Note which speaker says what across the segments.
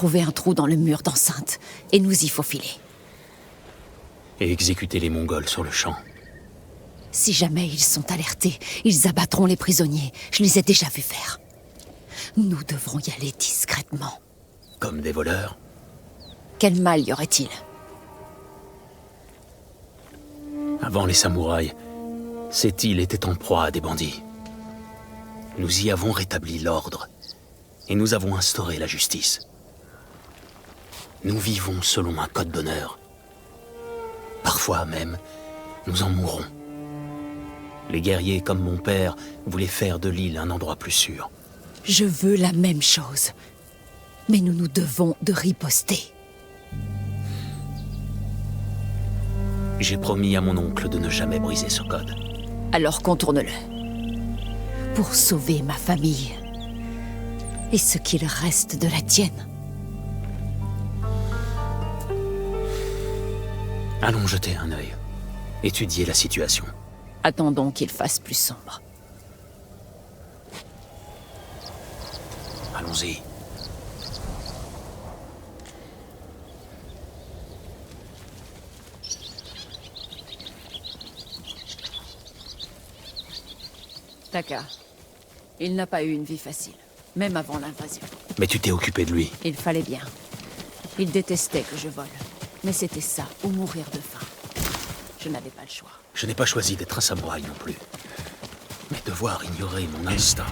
Speaker 1: trouver un trou dans le mur d'enceinte et nous y faufiler.
Speaker 2: Et exécuter les Mongols sur le champ.
Speaker 1: Si jamais ils sont alertés, ils abattront les prisonniers. Je les ai déjà vus faire. Nous devrons y aller discrètement.
Speaker 2: Comme des voleurs?
Speaker 1: Quel mal y aurait-il?
Speaker 2: Avant les samouraïs, cette île était en proie à des bandits. Nous y avons rétabli l'ordre, et nous avons instauré la justice. Nous vivons selon un code d'honneur. Parfois même, nous en mourrons. Les guerriers comme mon père voulaient faire de l'île un endroit plus sûr.
Speaker 1: Je veux la même chose. Mais nous nous devons de riposter.
Speaker 2: J'ai promis à mon oncle de ne jamais briser ce code.
Speaker 1: Alors contourne-le. Pour sauver ma famille. Et ce qu'il reste de la tienne.
Speaker 2: Allons jeter un œil. Étudier la situation.
Speaker 1: Attendons qu'il fasse plus sombre.
Speaker 2: Allons-y.
Speaker 1: Taka, il n'a pas eu une vie facile, même avant l'invasion.
Speaker 2: Mais tu t'es occupé de lui.
Speaker 1: Il fallait bien. Il détestait que je vole. Mais c'était ça, ou mourir de faim. Je n'avais pas le choix.
Speaker 2: Je n'ai pas choisi d'être un samouraï non plus. Mais devoir ignorer mon instinct,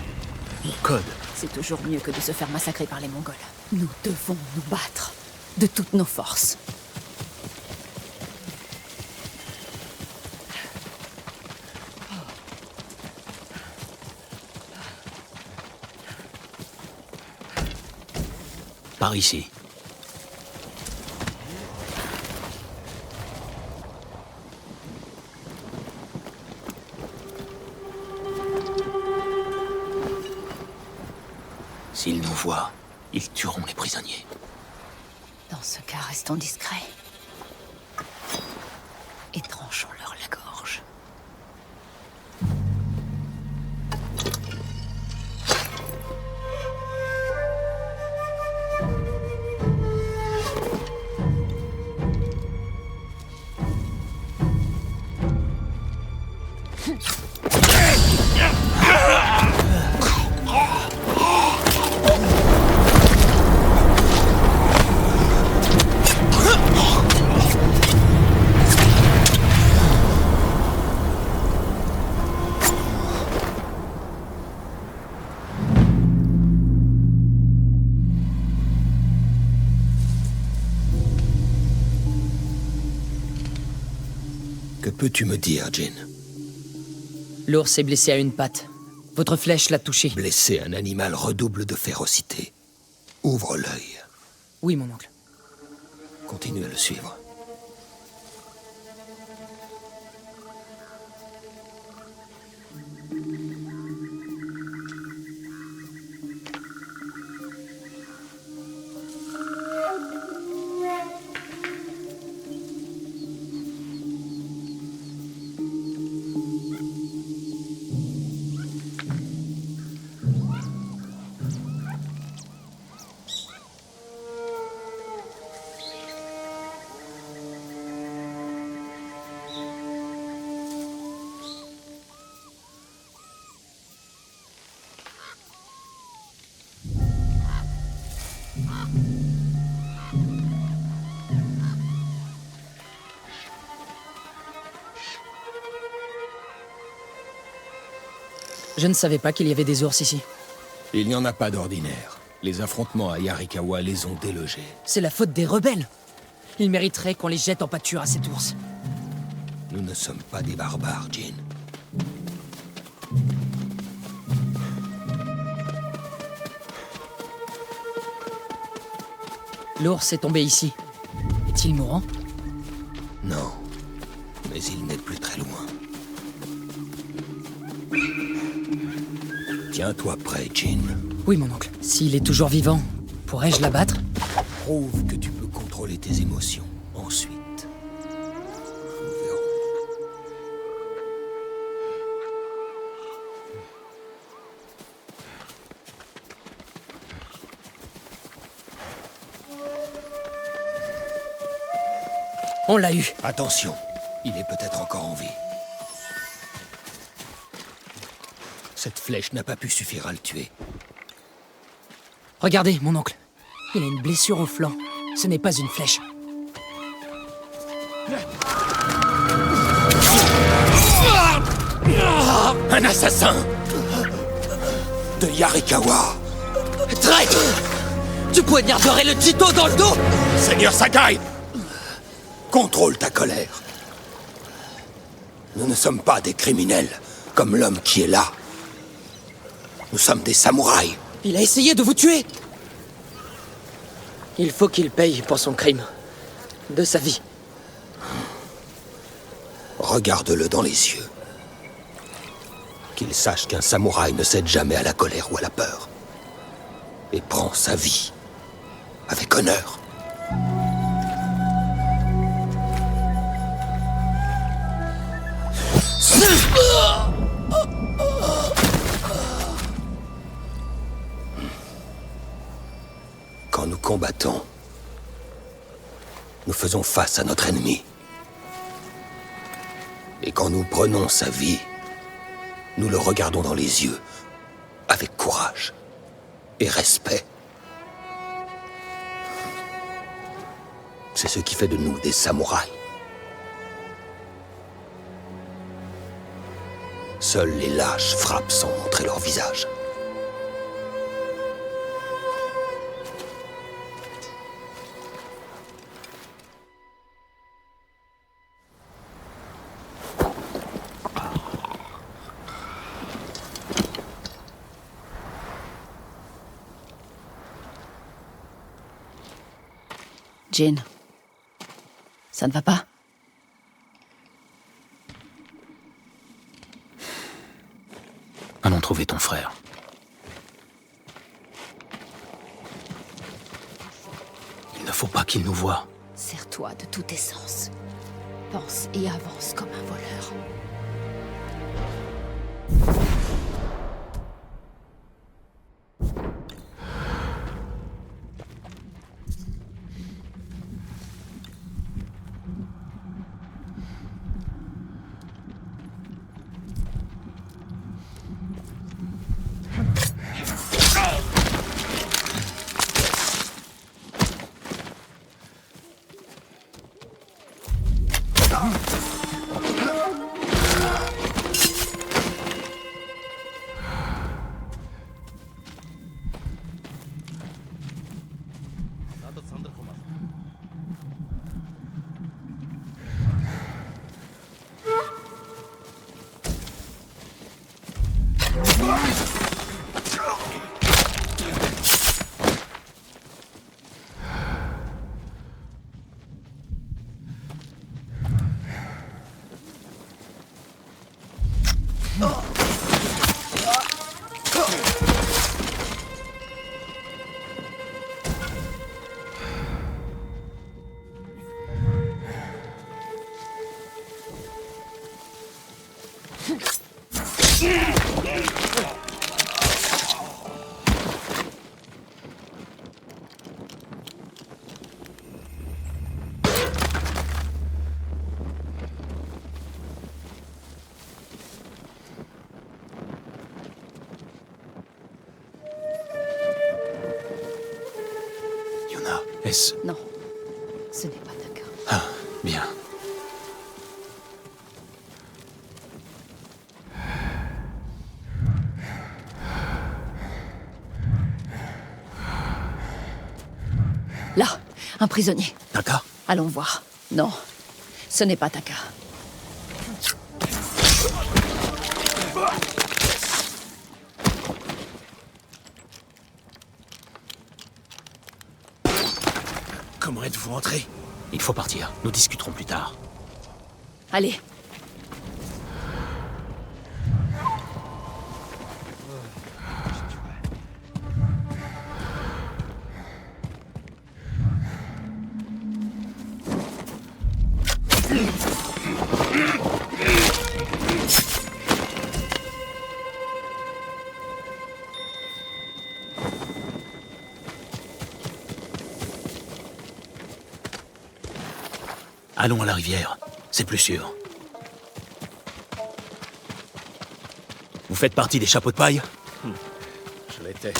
Speaker 2: mon code...
Speaker 1: C'est toujours mieux que de se faire massacrer par les Mongols. Nous devons nous battre, de toutes nos forces.
Speaker 2: Par ici. S'ils nous voient, ils tueront les prisonniers.
Speaker 1: Dans ce cas, restons discrets. Et tranchons-leur la gorge.
Speaker 3: Que peux-tu me dire, Jin?
Speaker 4: L'ours est blessé à une patte. Votre flèche l'a touché.
Speaker 3: Blesser un animal redouble de férocité. Ouvre l'œil.
Speaker 4: Oui, mon oncle.
Speaker 3: Continue à le suivre.
Speaker 4: Je ne savais pas qu'il y avait des ours ici.
Speaker 3: Il n'y en a pas d'ordinaire. Les affrontements à Yarikawa les ont délogés.
Speaker 4: C'est la faute des rebelles. Ils mériteraient qu'on les jette en pâture à cet ours.
Speaker 3: Nous ne sommes pas des barbares, Jin.
Speaker 4: L'ours est tombé ici. Est-il mourant?
Speaker 3: Non. Mais il n'est plus très loin. Tiens-toi prêt, Jin.
Speaker 4: Oui, mon oncle. S'il est toujours vivant, pourrais-je l'abattre?
Speaker 3: Prouve que tu peux contrôler tes émotions. Ensuite, nous verrons.
Speaker 4: On l'a eu.
Speaker 3: Attention, il est peut-être encore en vie. Cette flèche n'a pas pu suffire à le tuer.
Speaker 4: Regardez, mon oncle. Il a une blessure au flanc. Ce n'est pas une flèche.
Speaker 3: Un assassin de Yarikawa.
Speaker 4: Traître! Tu poignarderais le Jito dans le dos!
Speaker 3: Seigneur Sakai, contrôle ta colère. Nous ne sommes pas des criminels, comme l'homme qui est là. Nous sommes des samouraïs.
Speaker 4: Il a essayé de vous tuer! Il faut qu'il paye pour son crime. De sa vie.
Speaker 3: Regarde-le dans les yeux. Qu'il sache qu'un samouraï ne cède jamais à la colère ou à la peur. Et prend sa vie avec honneur. Quand nous combattons, nous faisons face à notre ennemi. Et quand nous prenons sa vie, nous le regardons dans les yeux, avec courage et respect. C'est ce qui fait de nous des samouraïs. Seuls les lâches frappent sans montrer leur visage.
Speaker 1: Jin, ça ne va pas?
Speaker 2: Allons trouver ton frère. Il ne faut pas qu'il nous voie.
Speaker 1: Sers-toi de toute essence. Pense et avance comme un voleur.
Speaker 2: Yuna, est-ce...
Speaker 1: Non, ce n'est pas Taka.
Speaker 2: Ah, bien.
Speaker 1: Là, un prisonnier.
Speaker 2: Taka?
Speaker 1: Allons voir. Non, ce n'est pas Taka.
Speaker 3: Comment êtes-vous entré?
Speaker 2: Il faut partir. Nous discuterons plus tard.
Speaker 1: Allez.
Speaker 2: Allons à la rivière, c'est plus sûr. Vous faites partie des chapeaux de paille?
Speaker 5: Je l'étais.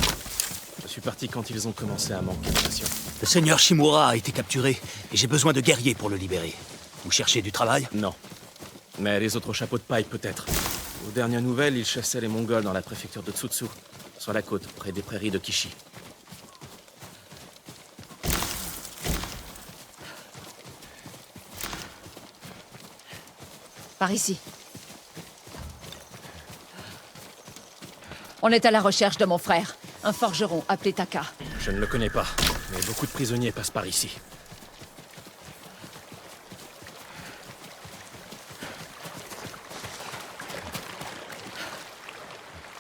Speaker 5: Je suis parti quand ils ont commencé à manquer de passion.
Speaker 2: Le seigneur Shimura a été capturé, et j'ai besoin de guerriers pour le libérer. Vous cherchez du travail?
Speaker 5: Non. Mais les autres chapeaux de paille, peut-être. Aux dernières nouvelles, ils chassaient les Mongols dans la préfecture de Tsutsu, sur la côte, près des prairies de Kishi.
Speaker 1: Par ici. On est à la recherche de mon frère, un forgeron appelé Taka.
Speaker 5: Je ne le connais pas, mais beaucoup de prisonniers passent par ici.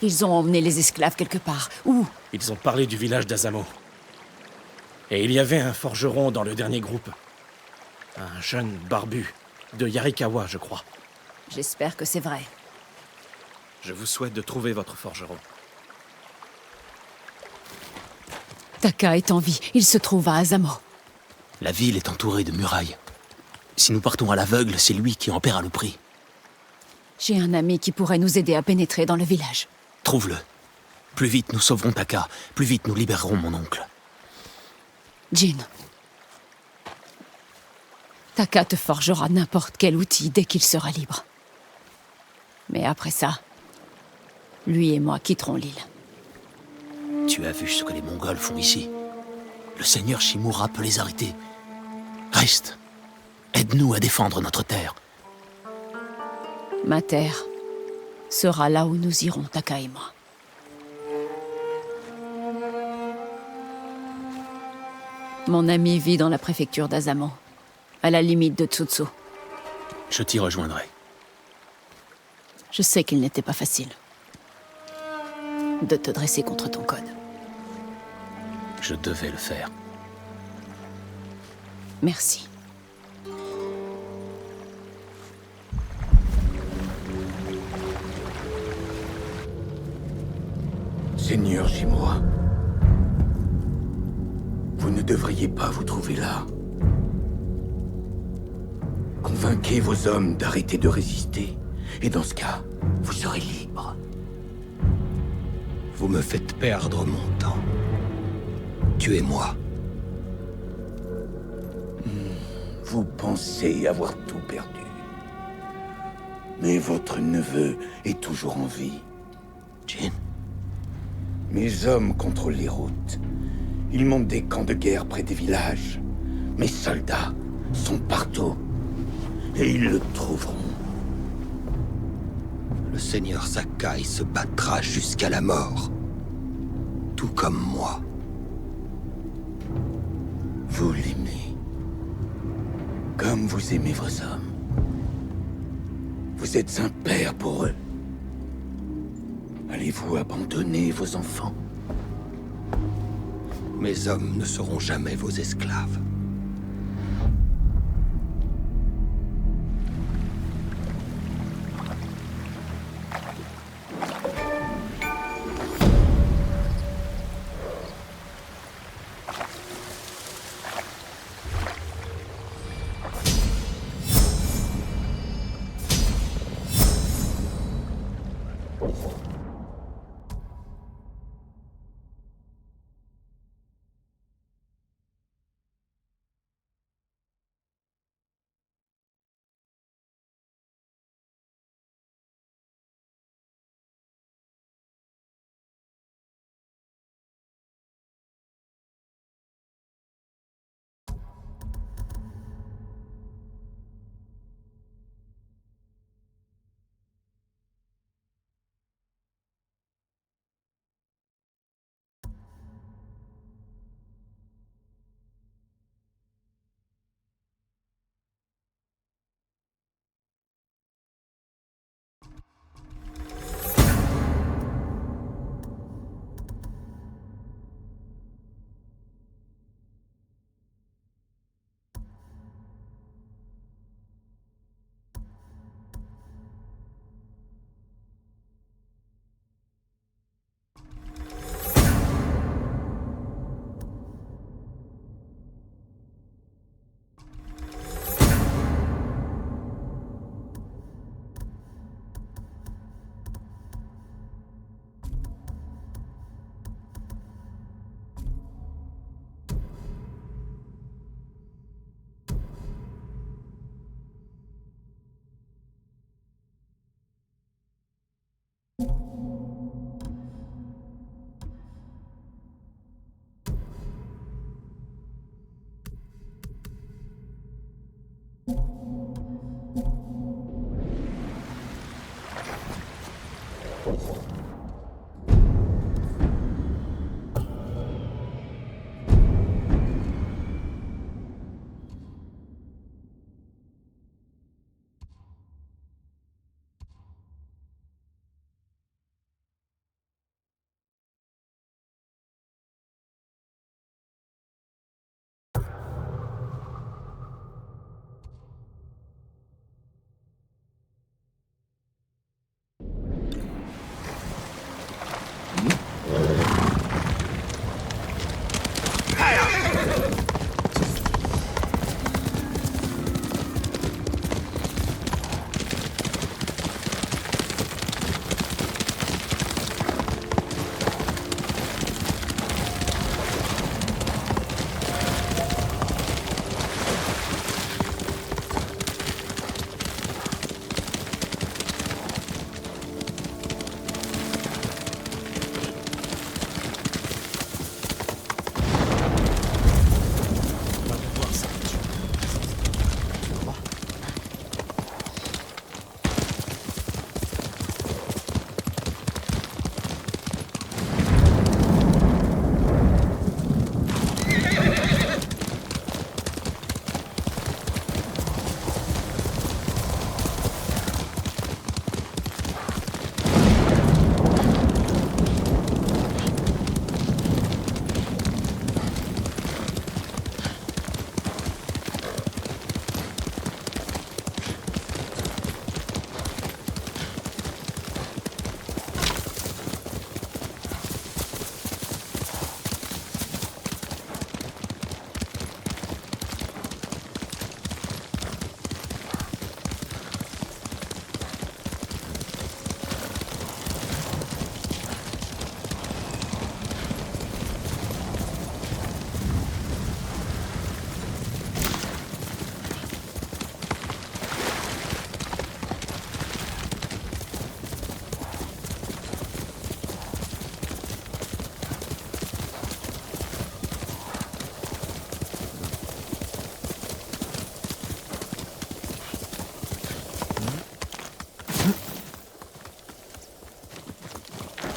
Speaker 1: Ils ont emmené les esclaves quelque part. Où?
Speaker 5: Ils ont parlé du village d'Azamo. Et il y avait un forgeron dans le dernier groupe. Un jeune barbu, de Yarikawa, je crois.
Speaker 1: J'espère que c'est vrai.
Speaker 5: Je vous souhaite de trouver votre forgeron.
Speaker 1: Taka est en vie. Il se trouve à Azamo.
Speaker 2: La ville est entourée de murailles. Si nous partons à l'aveugle, c'est lui qui en paiera le prix.
Speaker 1: J'ai un ami qui pourrait nous aider à pénétrer dans le village.
Speaker 2: Trouve-le. Plus vite nous sauverons Taka, plus vite nous libérerons mon oncle.
Speaker 1: Jin. Taka te forgera n'importe quel outil dès qu'il sera libre. Mais après ça, lui et moi quitterons l'île.
Speaker 2: Tu as vu ce que les Mongols font ici. Le seigneur Shimura peut les arrêter. Reste. Aide-nous à défendre notre terre.
Speaker 1: Ma terre sera là où nous irons, Taka et moi. Mon ami vit dans la préfecture d'Azamo, à la limite de Tsutsu.
Speaker 2: Je t'y rejoindrai.
Speaker 1: Je sais qu'il n'était pas facile de te dresser contre ton code.
Speaker 2: Je devais le faire.
Speaker 1: Merci.
Speaker 6: Seigneur Shimura, vous ne devriez pas vous trouver là. Convainquez vos hommes d'arrêter de résister, et dans ce cas, vous serez libre.
Speaker 3: Vous me faites perdre mon temps. Tuez-moi.
Speaker 6: Vous pensez avoir tout perdu. Mais votre neveu est toujours en vie.
Speaker 3: Jin,
Speaker 6: Mes hommes contrôlent les routes. Ils montent des camps de guerre près des villages. Mes soldats sont partout. Et ils le trouveront.
Speaker 3: le seigneur Sakai se battra jusqu'à la mort. Tout comme moi.
Speaker 6: Vous l'aimez. Comme vous aimez vos hommes. Vous êtes un père pour eux. Allez-vous abandonner vos enfants?
Speaker 3: Mes hommes ne seront jamais vos esclaves.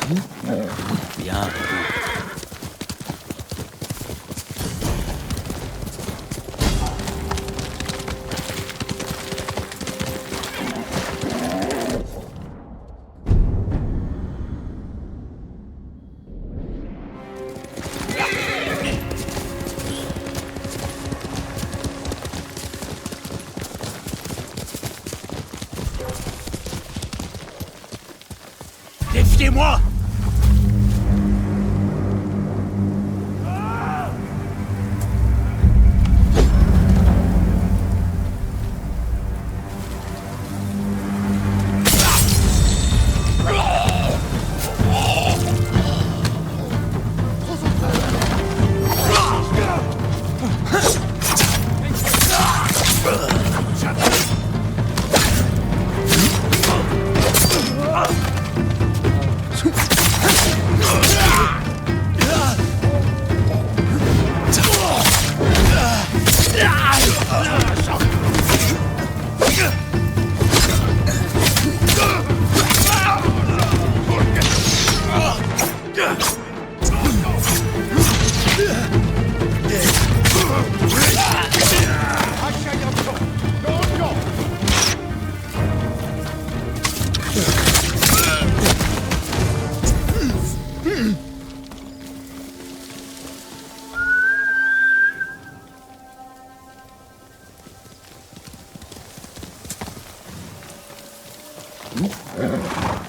Speaker 2: Bien. Défiez-moi!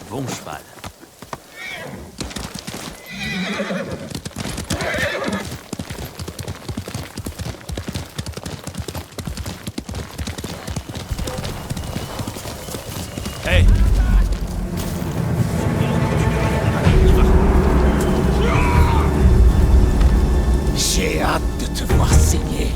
Speaker 2: Bon cheval. Hey!
Speaker 6: J'ai hâte de te voir saigner.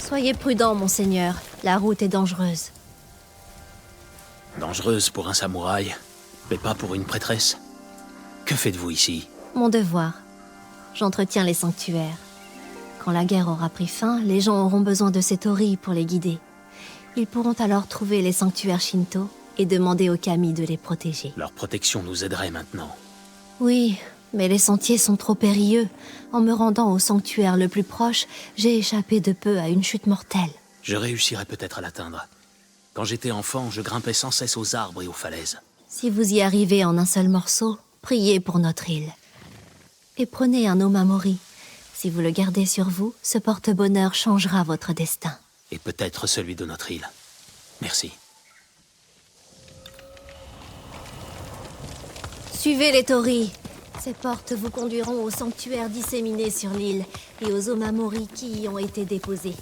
Speaker 7: Soyez prudent, monseigneur. La route est dangereuse.
Speaker 2: Dangereuse pour un samouraï, mais pas pour une prêtresse. Que faites-vous ici?
Speaker 7: Mon devoir. J'entretiens les sanctuaires. Quand la guerre aura pris fin, les gens auront besoin de ces torii pour les guider. Ils pourront alors trouver les sanctuaires Shinto et demander aux kami de les protéger.
Speaker 2: Leur protection nous aiderait maintenant.
Speaker 7: Oui, mais les sentiers sont trop périlleux. En me rendant au sanctuaire le plus proche, j'ai échappé de peu à une chute mortelle.
Speaker 2: Je réussirais peut-être à l'atteindre. Quand j'étais enfant, je grimpais sans cesse aux arbres et aux falaises.
Speaker 7: Si vous y arrivez en un seul morceau, priez pour notre île. Et prenez un omamori. Si vous le gardez sur vous, ce porte-bonheur changera votre destin.
Speaker 2: Et peut-être celui de notre île. Merci.
Speaker 7: Suivez les torii. Ces portes vous conduiront aux sanctuaires disséminés sur l'île et aux omamori qui y ont été déposés.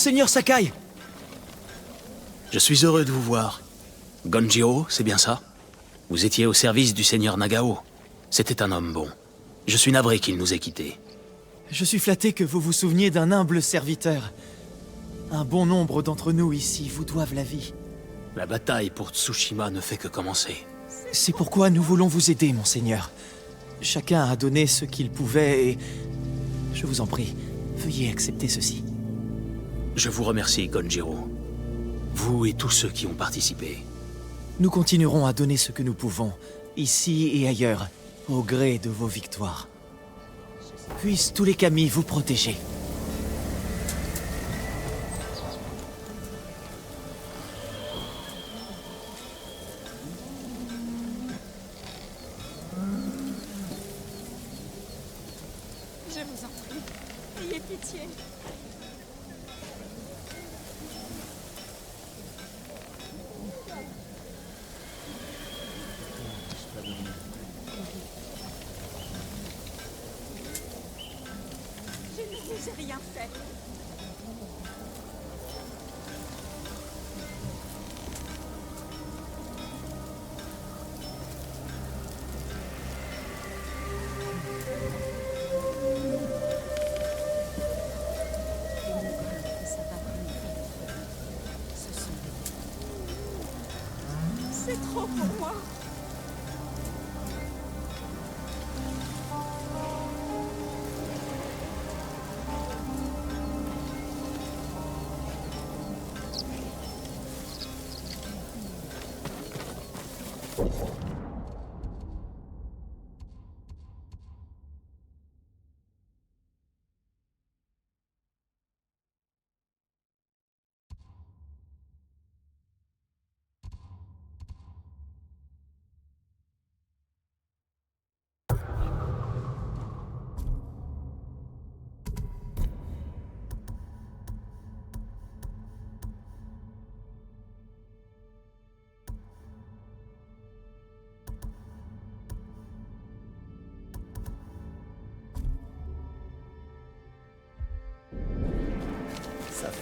Speaker 8: Seigneur Sakai!
Speaker 2: Je suis heureux de vous voir. Gonjiro, c'est bien ça? Vous étiez au service du seigneur Nagao. C'était un homme bon. Je suis navré qu'il nous ait quittés.
Speaker 8: Je suis flatté que vous vous souveniez d'un humble serviteur. Un bon nombre d'entre nous ici vous doivent la vie.
Speaker 2: La bataille pour Tsushima ne fait que commencer.
Speaker 8: C'est pourquoi nous voulons vous aider, monseigneur. Chacun a donné ce qu'il pouvait et... Je vous en prie, veuillez accepter ceci.
Speaker 2: Je vous remercie, Gonjiro. Vous et tous ceux qui ont participé.
Speaker 8: Nous continuerons à donner ce que nous pouvons, ici et ailleurs, au gré de vos victoires. Puissent tous les kami vous protéger.
Speaker 9: Je vous en prie, ayez pitié. Je ne vous ai rien fait. C'est trop pour moi.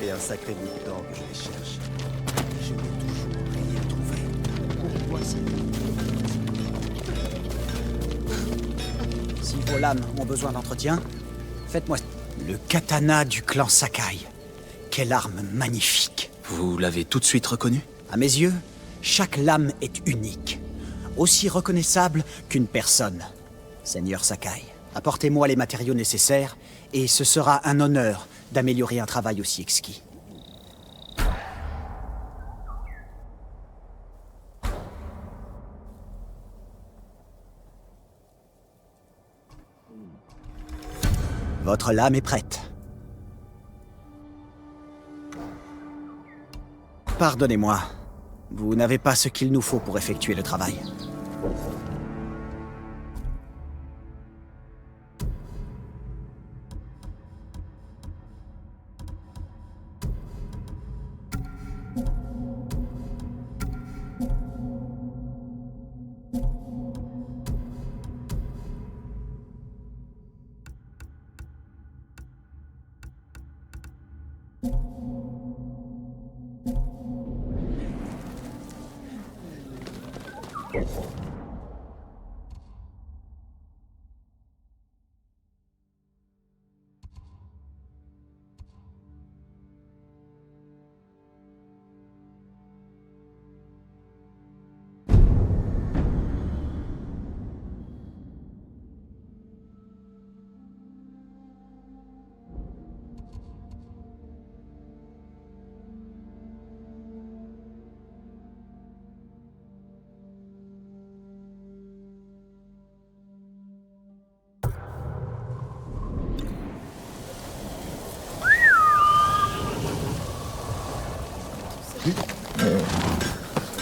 Speaker 10: Et un sacré bout de temps que je les cherche. Je n'ai toujours rien trouvé. Pourquoi
Speaker 11: Si vos lames ont besoin d'entretien, faites-moi... Le katana du clan Sakai. Quelle arme magnifique.
Speaker 2: Vous l'avez tout de suite reconnu?
Speaker 11: À mes yeux, chaque lame est unique. Aussi reconnaissable qu'une personne. Seigneur Sakai, apportez-moi les matériaux nécessaires, et ce sera un honneur d'améliorer un travail aussi exquis. Votre lame est prête. Pardonnez-moi, vous n'avez pas ce qu'il nous faut pour effectuer le travail.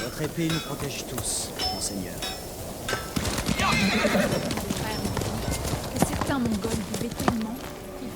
Speaker 11: Votre épée nous protège tous, monseigneur.
Speaker 9: Frère, que certains Mongols buvaient tellement qu'ils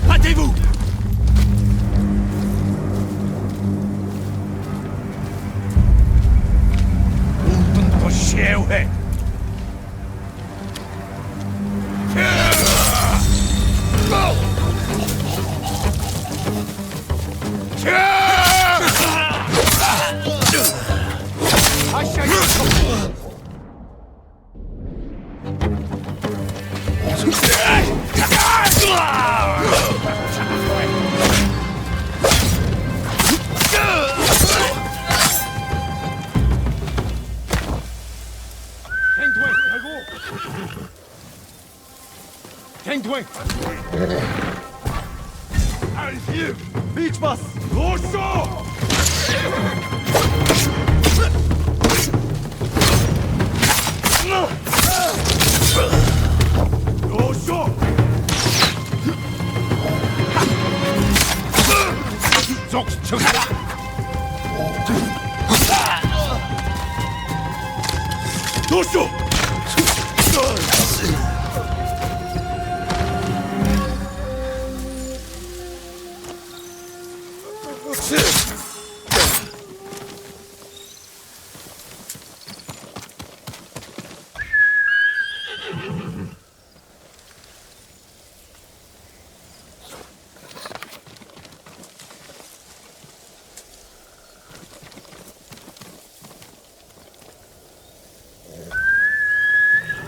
Speaker 2: Battez-vous!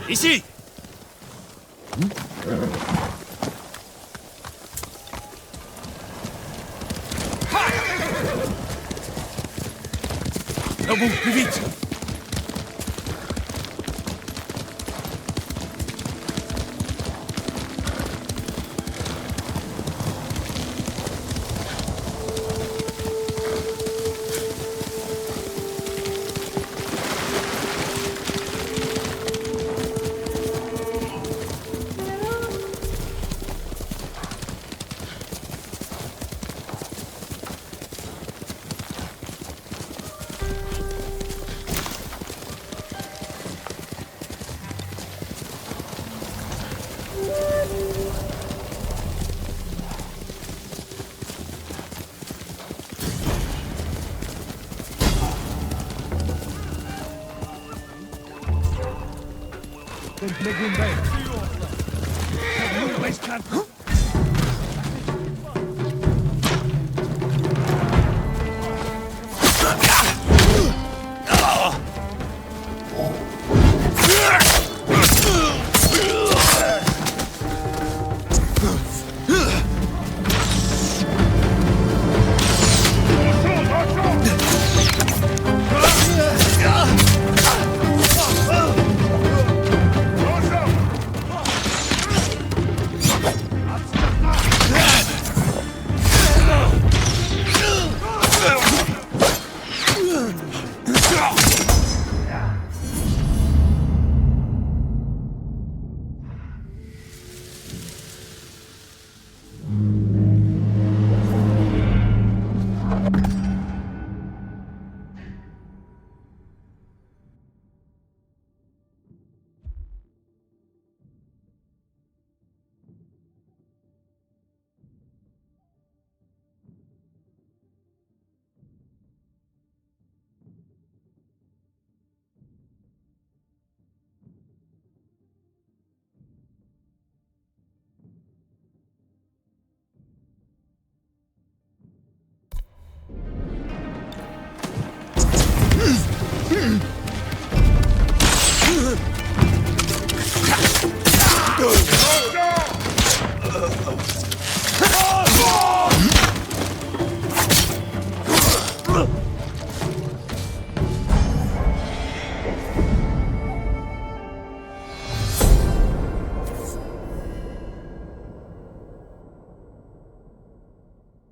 Speaker 2: Ici! Au bout, plus vite!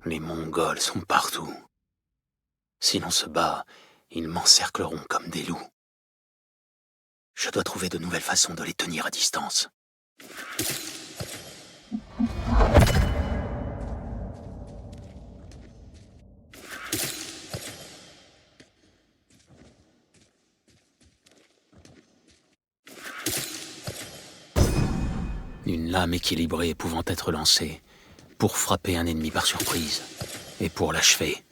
Speaker 2: Les Mongols sont partout. Si l'on se bat, ils m'encercleront comme des loups. Je dois trouver de nouvelles façons de les tenir à distance. Une lame équilibrée pouvant être lancée pour frapper un ennemi par surprise et pour l'achever.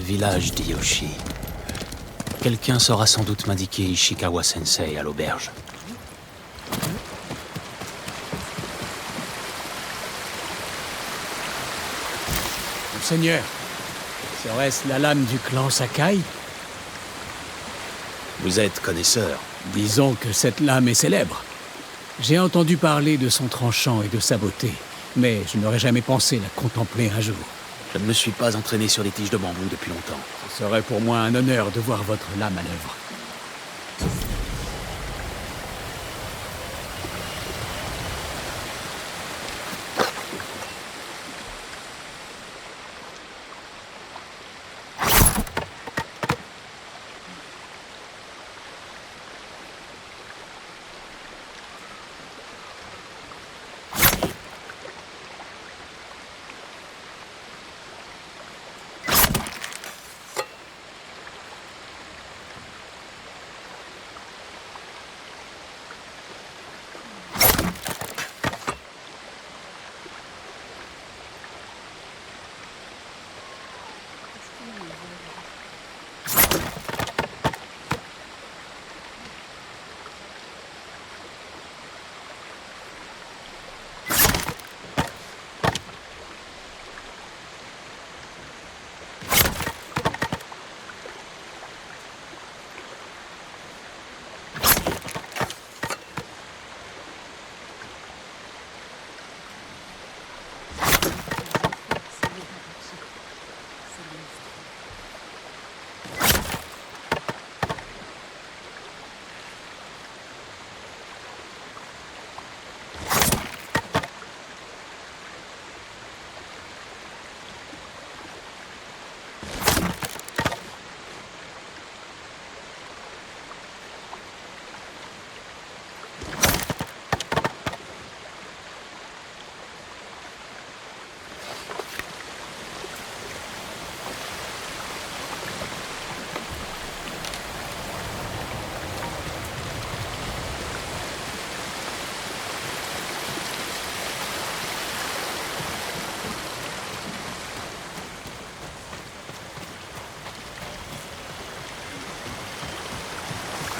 Speaker 2: Village d'Yoshi. Quelqu'un saura sans doute m'indiquer Ishikawa-sensei à l'auberge.
Speaker 5: Monseigneur, serait-ce la lame du clan Sakai?
Speaker 2: Vous êtes connaisseur.
Speaker 5: Disons que cette lame est célèbre. J'ai entendu parler de son tranchant et de sa beauté, mais je n'aurais jamais pensé la contempler un jour.
Speaker 2: Je ne me suis pas entraîné sur des tiges de bambou depuis longtemps.
Speaker 5: Ce serait pour moi un honneur de voir votre lame à l'œuvre.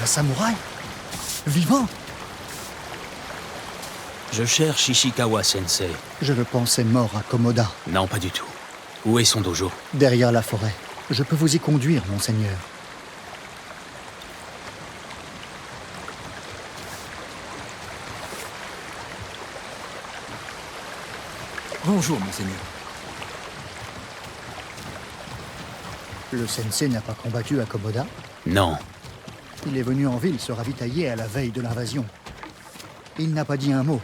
Speaker 10: Un samouraï? Vivant?
Speaker 2: Je cherche Ishikawa-sensei.
Speaker 10: Je le pensais mort à Komoda.
Speaker 2: Non, pas du tout. Où est son dojo?
Speaker 10: Derrière la forêt. Je peux vous y conduire, monseigneur.
Speaker 8: Bonjour, monseigneur.
Speaker 10: Le sensei n'a pas combattu à Komoda?
Speaker 2: Non.
Speaker 10: Il est venu en ville se ravitailler à la veille de l'invasion. Il n'a pas dit un mot,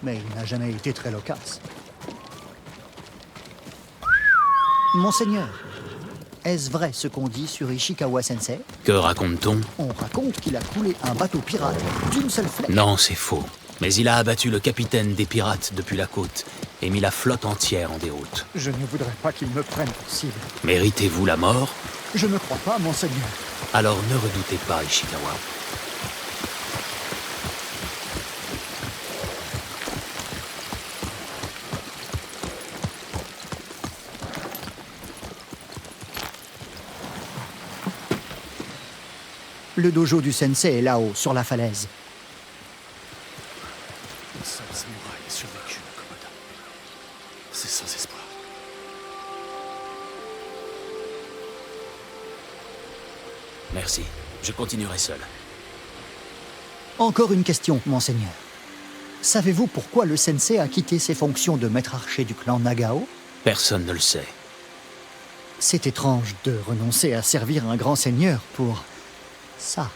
Speaker 10: mais il n'a jamais été très loquace. Monseigneur, est-ce vrai ce qu'on dit sur Ishikawa-sensei?
Speaker 2: Que raconte-t-on?
Speaker 10: On raconte qu'il a coulé un bateau pirate d'une seule flèche.
Speaker 2: Non, c'est faux. Mais il a abattu le capitaine des pirates depuis la côte et mis la flotte entière en déroute.
Speaker 10: Je ne voudrais pas qu'il me prenne pour cible.
Speaker 2: Méritez-vous la mort?
Speaker 10: Je ne crois pas, monseigneur.
Speaker 2: Alors ne redoutez pas Ishikawa.
Speaker 10: Le dojo du sensei est là-haut, sur la falaise. Un seul samouraï a survécu à Komoda. C'est sans espoir.
Speaker 2: Merci. Je continuerai seul.
Speaker 10: Encore une question, monseigneur. Savez-vous pourquoi le sensei a quitté ses fonctions de maître archer du clan Nagao?
Speaker 2: Personne ne le sait.
Speaker 10: C'est étrange de renoncer à servir un grand seigneur pour... ça.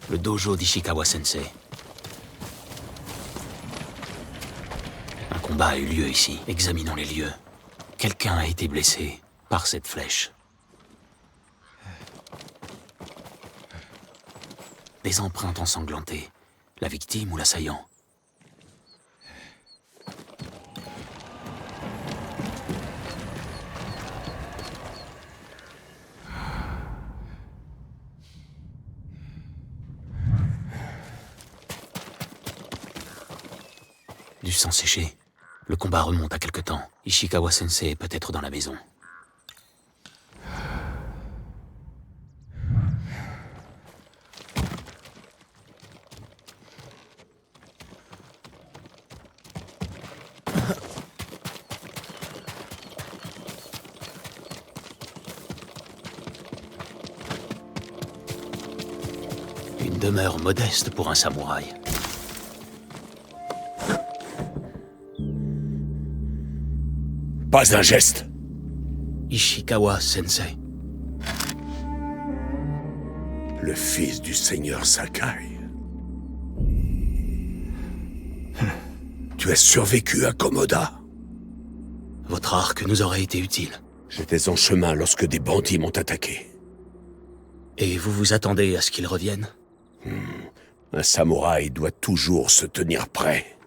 Speaker 2: Le dojo d'Ishikawa-sensei. Un combat a eu lieu ici. Examinons les lieux. Quelqu'un a été blessé par cette flèche. Des empreintes ensanglantées. La victime ou l'assaillant? Du sang séché. Le combat remonte à quelque temps. Ishikawa-sensei est peut-être dans la maison. Une demeure modeste pour un samouraï.
Speaker 6: Pas un geste.
Speaker 2: Ishikawa-sensei.
Speaker 6: Le fils du seigneur Sakai. Tu as survécu à Komoda.
Speaker 2: Votre arc nous aurait été utile.
Speaker 6: J'étais en chemin lorsque des bandits m'ont attaqué.
Speaker 2: Et vous vous attendez à ce qu'ils reviennent?
Speaker 6: Un samouraï doit toujours se tenir prêt.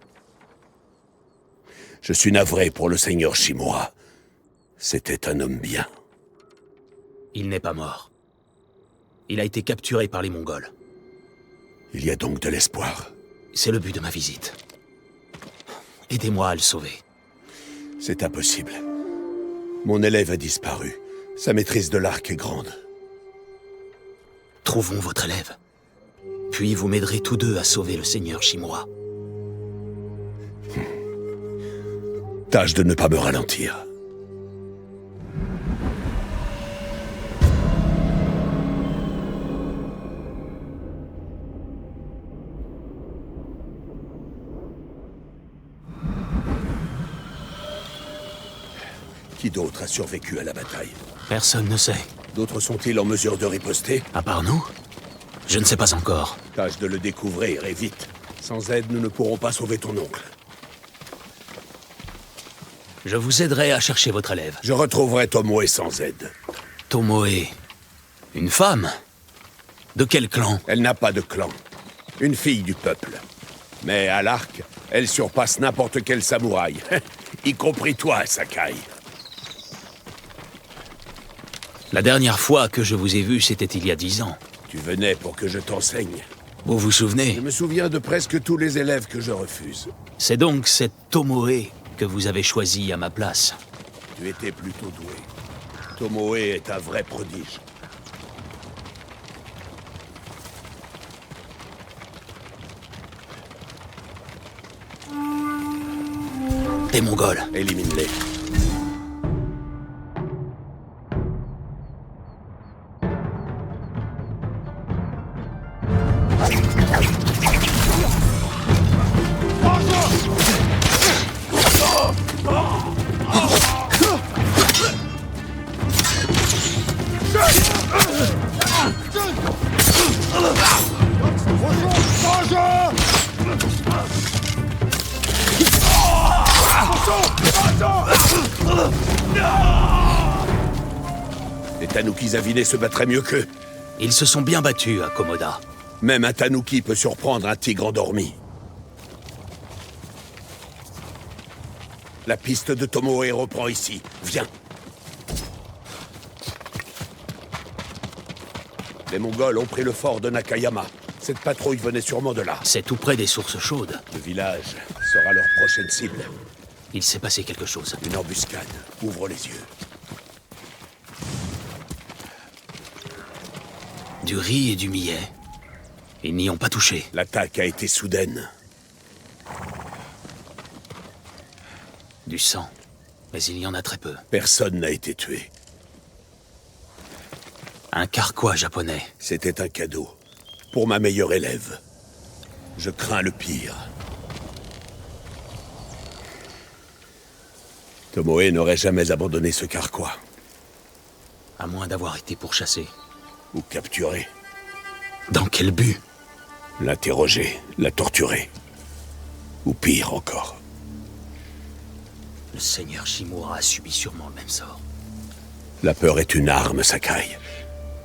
Speaker 6: Je suis navré pour le seigneur Shimura. C'était un homme bien.
Speaker 2: Il n'est pas mort. Il a été capturé par les Mongols.
Speaker 6: Il y a donc de l'espoir.
Speaker 2: C'est le but de ma visite. Aidez-moi à le sauver.
Speaker 6: C'est impossible. Mon élève a disparu. Sa maîtrise de l'arc est grande.
Speaker 2: Trouvons votre élève. Puis vous m'aiderez tous deux à sauver le seigneur Shimura.
Speaker 6: Tâche de ne pas me ralentir.
Speaker 12: Qui d'autre a survécu à la bataille?
Speaker 2: Personne ne sait.
Speaker 12: D'autres sont-ils en mesure de riposter?
Speaker 2: À part nous? Je ne sais pas encore.
Speaker 12: Tâche de le découvrir, et vite. Sans aide, nous ne pourrons pas sauver ton oncle.
Speaker 2: Je vous aiderai à chercher votre élève.
Speaker 12: Je retrouverai Tomoe sans aide.
Speaker 2: Tomoe? Une femme? De quel clan?
Speaker 12: Elle n'a pas de clan. Une fille du peuple. Mais à l'arc, elle surpasse n'importe quel samouraï. Y compris toi, Sakai.
Speaker 2: La dernière fois que je vous ai vu, c'était il y a 10 ans.
Speaker 12: Tu venais pour que je t'enseigne.
Speaker 2: Vous vous souvenez?
Speaker 12: Je me souviens de presque tous les élèves que je refuse.
Speaker 2: C'est donc cette Tomoe que vous avez choisi à ma place.
Speaker 12: Tu étais plutôt doué. Tomoe est un vrai prodige.
Speaker 2: Des Mongols.
Speaker 12: Élimine-les. Les Tanukis avinés se battraient mieux qu'eux.
Speaker 2: Ils se sont bien battus à Komoda.
Speaker 12: Même un Tanuki peut surprendre un tigre endormi. La piste de Tomoe reprend ici. Viens. Les Mongols ont pris le fort de Nakayama. Cette patrouille venait sûrement de là.
Speaker 2: C'est tout près des sources chaudes.
Speaker 12: Le village sera leur prochaine cible.
Speaker 2: Il s'est passé quelque chose.
Speaker 12: Une embuscade. Ouvre les yeux.
Speaker 2: Du riz et du millet. Ils n'y ont pas touché.
Speaker 12: L'attaque a été soudaine.
Speaker 2: Du sang. Mais il y en a très peu.
Speaker 12: Personne n'a été tué.
Speaker 2: Un carquois japonais.
Speaker 12: C'était un cadeau. Pour ma meilleure élève. Je crains le pire. Tomoe n'aurait jamais abandonné ce carquois.
Speaker 2: À moins d'avoir été pourchassé.
Speaker 12: Ou capturé.
Speaker 2: Dans quel but?
Speaker 12: L'interroger, la torturer. Ou pire encore.
Speaker 2: Le seigneur Shimura a subi sûrement le même sort.
Speaker 12: La peur est une arme, Sakai.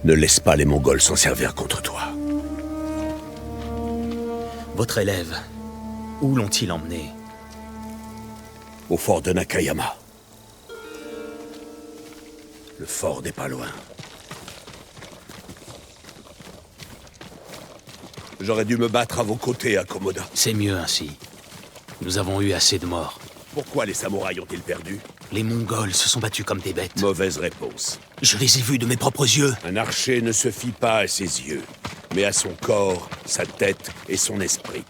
Speaker 12: Ne laisse pas les Mongols s'en servir contre toi.
Speaker 2: Votre élève, où l'ont-ils emmené?
Speaker 12: Au fort de Nakayama. Le fort n'est pas loin. J'aurais dû me battre à vos côtés à Komoda.
Speaker 2: C'est mieux ainsi. Nous avons eu assez de morts.
Speaker 12: Pourquoi les samouraïs ont-ils perdu?
Speaker 2: Les Mongols se sont battus comme des bêtes.
Speaker 12: Mauvaise réponse.
Speaker 2: Je les ai vus de mes propres yeux.
Speaker 12: Un archer ne se fie pas à ses yeux, mais à son corps, sa tête et son esprit.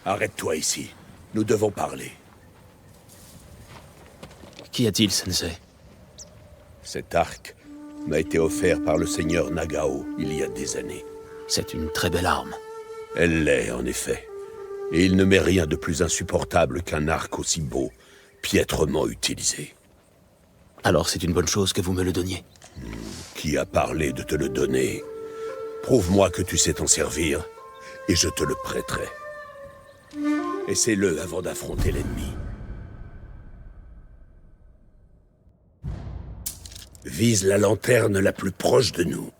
Speaker 12: Arrête-toi ici. Nous devons parler.
Speaker 2: Qu'y a-t-il, sensei?
Speaker 12: Cet arc m'a été offert par le seigneur Nagao il y a des années.
Speaker 2: C'est une très belle arme.
Speaker 12: Elle l'est, en effet. Et il ne m'est rien de plus insupportable qu'un arc aussi beau, piètrement utilisé.
Speaker 2: Alors c'est une bonne chose que vous me le donniez.
Speaker 12: Qui a parlé de te le donner? Prouve-moi que tu sais t'en servir, et je te le prêterai. Essaie-le avant d'affronter l'ennemi. Vise la lanterne la plus proche de nous.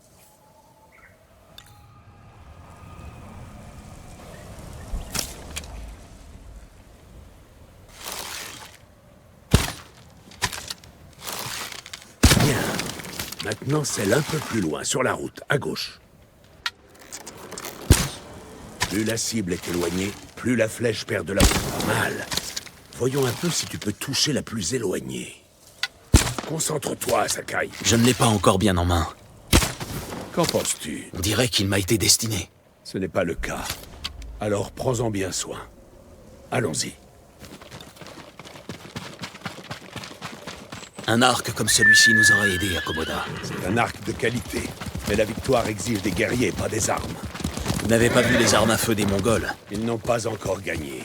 Speaker 12: Bien. Maintenant, celle un peu plus loin, sur la route, à gauche. Plus la cible est éloignée, plus la flèche perd de la route. Pas mal. Voyons un peu si tu peux toucher la plus éloignée. Concentre-toi, Sakai.
Speaker 2: Je ne l'ai pas encore bien en main.
Speaker 12: Qu'en penses-tu?
Speaker 2: On dirait qu'il m'a été destiné.
Speaker 12: Ce n'est pas le cas. Alors prends-en bien soin. Allons-y.
Speaker 2: Un arc comme celui-ci nous aurait aidé à Komoda.
Speaker 12: C'est un arc de qualité. Mais la victoire exige des guerriers, pas des armes.
Speaker 2: n'avez pas vu les armes à feu des Mongols?
Speaker 12: Ils n'ont pas encore gagné.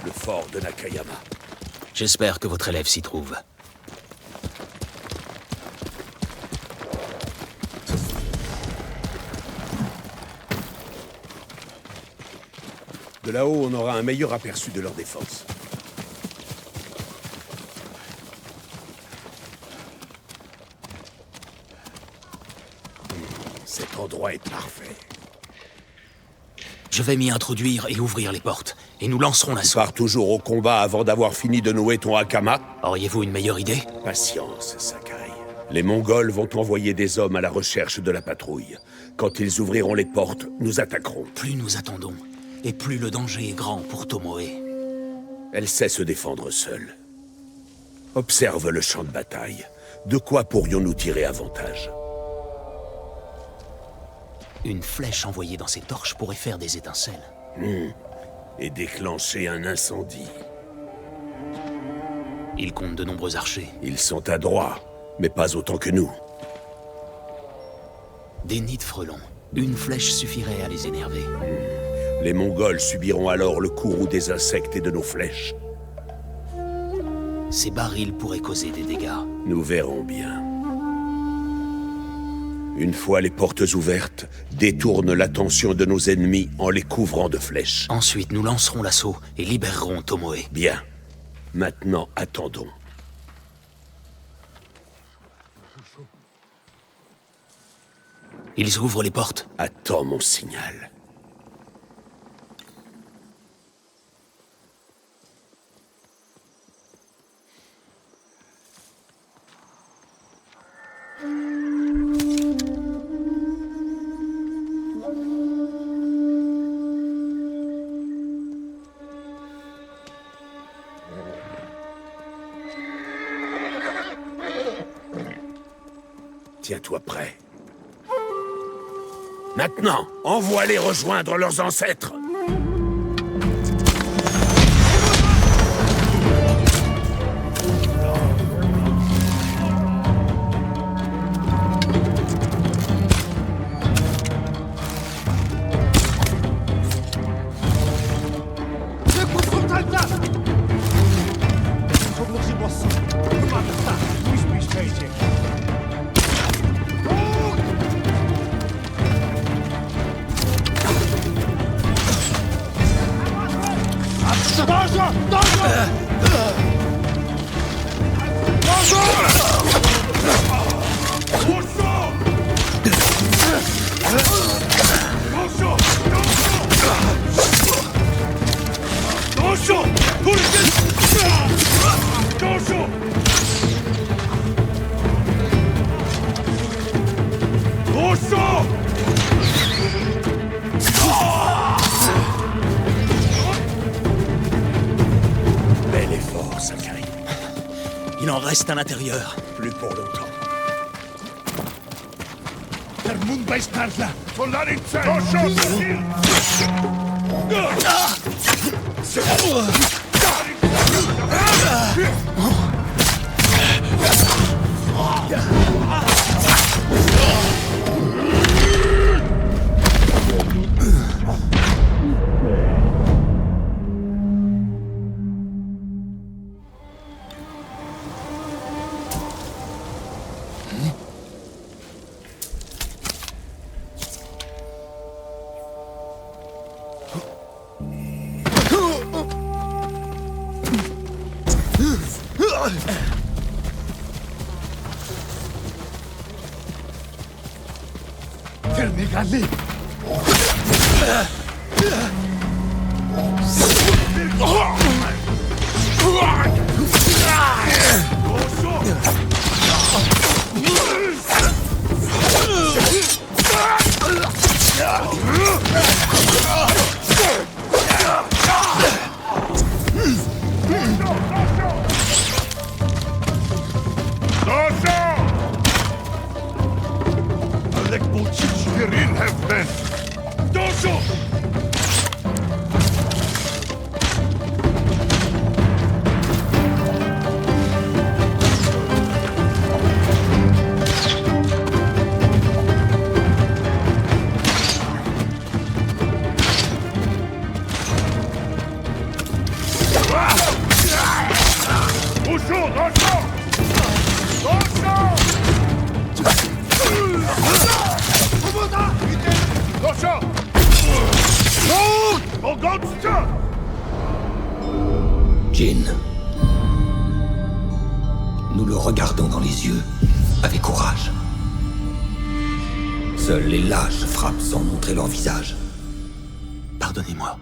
Speaker 12: Le fort de Nakayama.
Speaker 2: J'espère que votre élève s'y trouve.
Speaker 12: De là-haut, on aura un meilleur aperçu de leur défense. Cet endroit est parfait.
Speaker 2: Je vais m'y introduire et ouvrir les portes, et nous lancerons l'assaut.
Speaker 12: Tu pars toujours au combat avant d'avoir fini de nouer ton hakama?
Speaker 2: Auriez-vous une meilleure idée?
Speaker 12: Patience, Sakai. Les Mongols vont envoyer des hommes à la recherche de la patrouille. Quand ils ouvriront les portes, nous attaquerons.
Speaker 2: Plus nous attendons, et plus le danger est grand pour Tomoe.
Speaker 12: Elle sait se défendre seule. Observe le champ de bataille. De quoi pourrions-nous tirer avantage?
Speaker 2: Une flèche envoyée dans ces torches pourrait faire des étincelles.
Speaker 12: Et déclencher un incendie.
Speaker 2: Ils comptent de nombreux archers.
Speaker 12: Ils sont adroits, mais pas autant que nous.
Speaker 2: Des nids de frelons. Une flèche suffirait à les énerver.
Speaker 12: Les Mongols subiront alors le courroux des insectes et de nos flèches.
Speaker 2: Ces barils pourraient causer des dégâts.
Speaker 12: Nous verrons bien. Une fois les portes ouvertes, détourne l'attention de nos ennemis en les couvrant de flèches.
Speaker 2: Ensuite, nous lancerons l'assaut et libérerons Tomoe.
Speaker 12: Bien. Maintenant, attendons.
Speaker 2: Ils ouvrent les portes.
Speaker 12: Attends mon signal. Tiens-toi prêt. Maintenant, envoie-les rejoindre leurs ancêtres. Bel effort, Sakai.
Speaker 2: Il en reste à l'intérieur.
Speaker 12: Plus pour longtemps.
Speaker 3: Jin, nous le regardons dans les yeux avec courage. Seuls les lâches frappent sans montrer leur visage.
Speaker 2: Pardonnez-moi.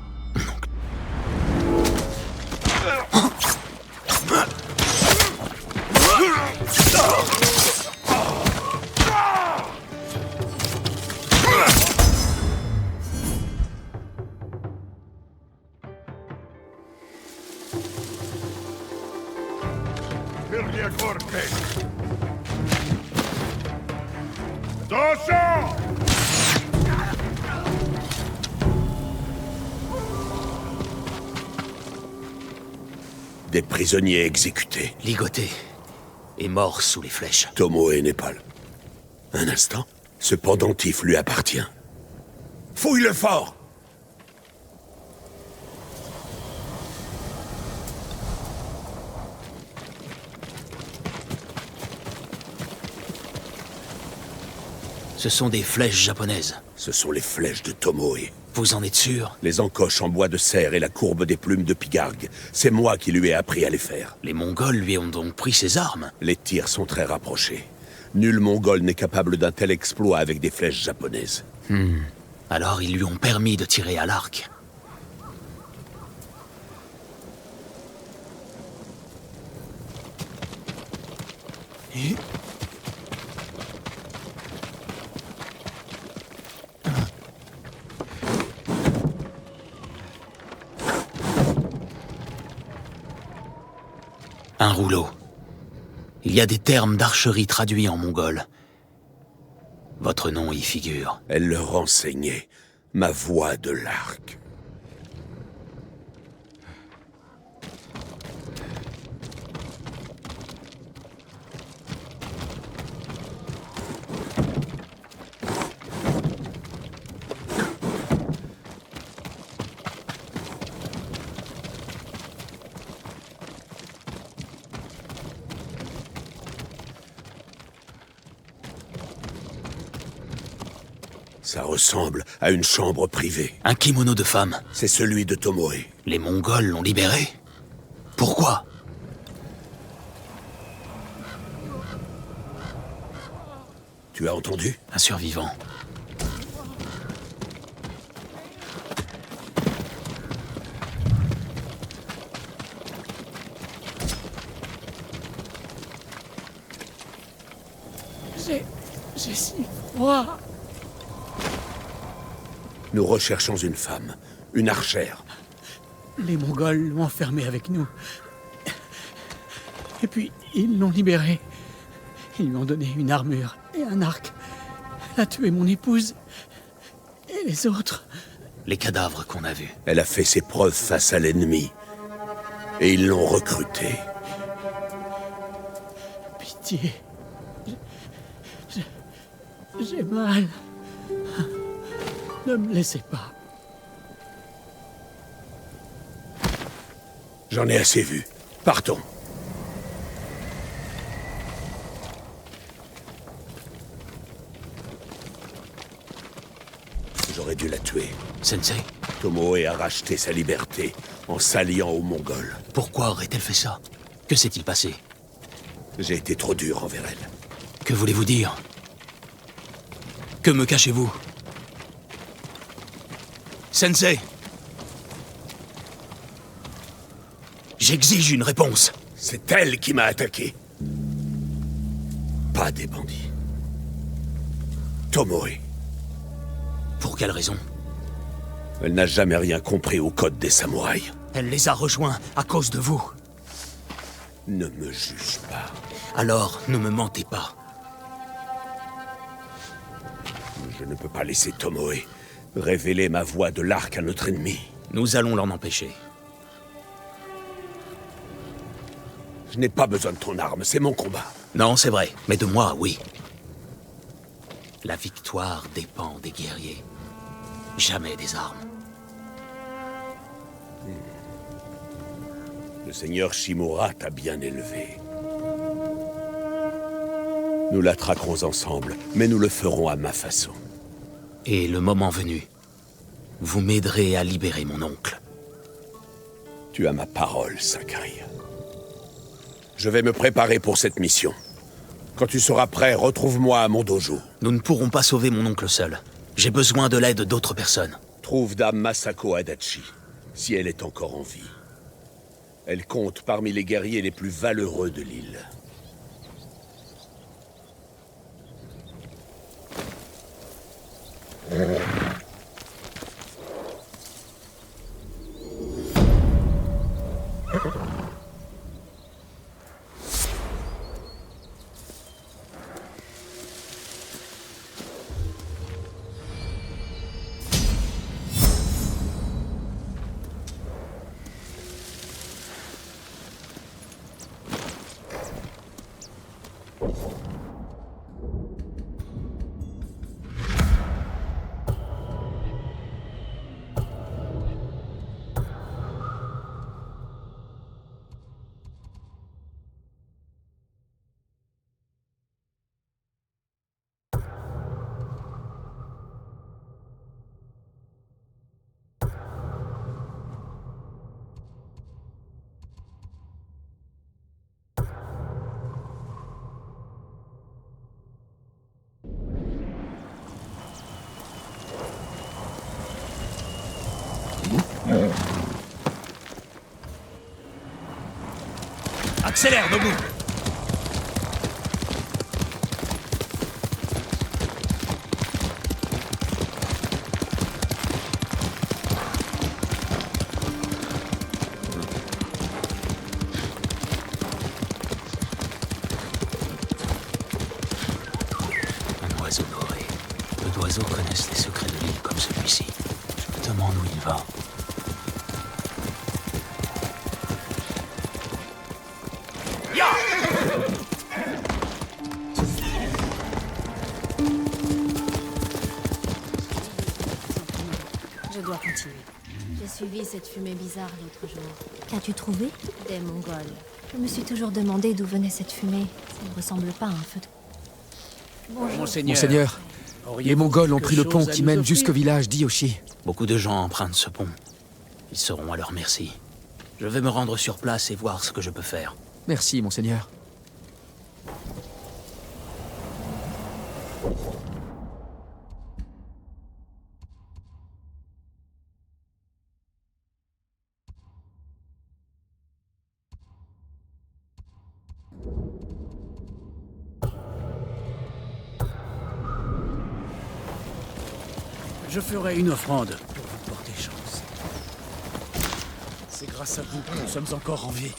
Speaker 12: Des prisonniers exécutés.
Speaker 2: Ligoté et mort sous les flèches.
Speaker 12: Tomoe Népal. Un instant. Ce pendentif lui appartient. Fouille le fort!
Speaker 2: Ce sont des flèches japonaises.
Speaker 12: Ce sont les flèches de Tomoe.
Speaker 2: Vous en êtes sûr?
Speaker 12: Les encoches en bois de cerf et la courbe des plumes de pigargue. C'est moi qui lui ai appris à les faire.
Speaker 2: Les Mongols lui ont donc pris ses armes?
Speaker 12: Les tirs sont très rapprochés. Nul Mongol n'est capable d'un tel exploit avec des flèches japonaises.
Speaker 2: Alors ils lui ont permis de tirer à l'arc. Un rouleau. Il y a des termes d'archerie traduits en mongol. Votre nom y figure.
Speaker 12: Elle leur enseignait ma voie de l'arc. Ça ressemble à une chambre privée.
Speaker 2: Un kimono de femme.
Speaker 12: C'est celui de Tomoe.
Speaker 2: Les Mongols l'ont libéré? Pourquoi?
Speaker 12: Tu as entendu?
Speaker 2: Un survivant.
Speaker 9: J'ai si froid.
Speaker 12: Nous recherchons une femme, une archère.
Speaker 9: Les Mongols l'ont enfermée avec nous. Et puis, ils l'ont libérée. Ils lui ont donné une armure et un arc. Elle a tué mon épouse. Et les autres.
Speaker 2: Les cadavres qu'on a vus.
Speaker 12: Elle a fait ses preuves face à l'ennemi. Et ils l'ont recrutée.
Speaker 9: Pitié. J'ai mal. Ne me laissez pas.
Speaker 12: J'en ai assez vu. Partons. J'aurais dû la tuer.
Speaker 2: Sensei?
Speaker 12: Tomoe a racheté sa liberté en s'alliant aux Mongols.
Speaker 2: Pourquoi aurait-elle fait ça? Que s'est-il passé?
Speaker 12: J'ai été trop dur envers elle.
Speaker 2: Que voulez-vous dire? Que me cachez-vous? Sensei! J'exige une réponse.
Speaker 12: C'est elle qui m'a attaqué. Pas des bandits. Tomoe.
Speaker 2: Pour quelle raison?
Speaker 12: Elle n'a jamais rien compris au code des samouraïs.
Speaker 2: Elle les a rejoints à cause de vous.
Speaker 12: Ne me juge pas.
Speaker 2: Alors, ne me mentez pas.
Speaker 12: Je ne peux pas laisser Tomoe révéler ma voie de l'arc à notre ennemi.
Speaker 2: Nous allons l'en empêcher.
Speaker 12: Je n'ai pas besoin de ton arme, c'est mon combat.
Speaker 2: Non, c'est vrai, mais de moi, oui. La victoire dépend des guerriers, jamais des armes.
Speaker 12: Le seigneur Shimura t'a bien élevé. Nous la traquerons ensemble, mais nous le ferons à ma façon.
Speaker 2: Et le moment venu, vous m'aiderez à libérer mon oncle.
Speaker 12: Tu as ma parole, Sakai. Je vais me préparer pour cette mission. Quand tu seras prêt, retrouve-moi à mon dojo.
Speaker 2: Nous ne pourrons pas sauver mon oncle seul. J'ai besoin de l'aide d'autres personnes.
Speaker 12: Trouve Dame Masako Adachi, si elle est encore en vie. Elle compte parmi les guerriers les plus valeureux de l'île.
Speaker 2: Accélère, Nobu! Un oiseau doré. Peu d'oiseaux connaissent les secrets de l'île comme celui-ci. Je me demande où il va.
Speaker 7: Je dois continuer. J'ai suivi cette fumée bizarre l'autre jour. Qu'as-tu trouvé? Des Mongols. Je me suis toujours demandé d'où venait cette fumée. Ça ne ressemble pas à un feu de... Bonjour.
Speaker 13: Monseigneur, les Mongols ont pris le pont qui mène jusqu'au village d'Yoshi.
Speaker 2: Beaucoup de gens empruntent ce pont. Ils seront à leur merci. Je vais me rendre sur place et voir ce que je peux faire.
Speaker 13: Merci, Monseigneur.
Speaker 9: Je ferai une offrande pour vous porter chance. C'est grâce à vous que nous sommes encore en vie.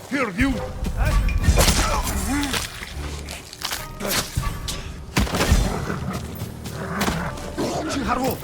Speaker 6: Here, you! Harvo!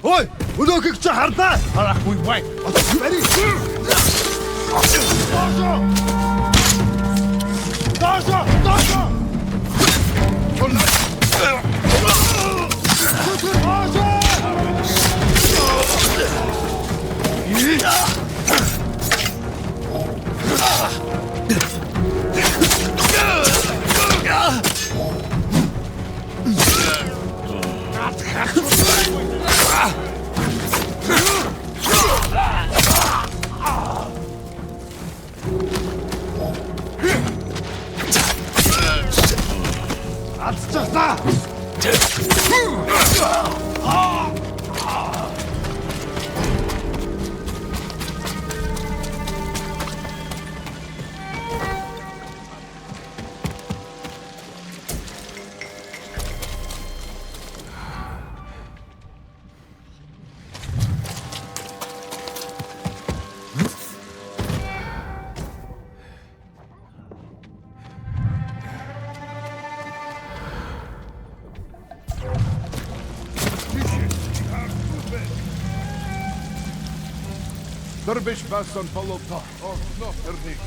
Speaker 14: Oi! Udo que te harta! Hala kui wai! Ready? Dojo! Dojo! Dervish Basson followed top. Oh, no, Ernie.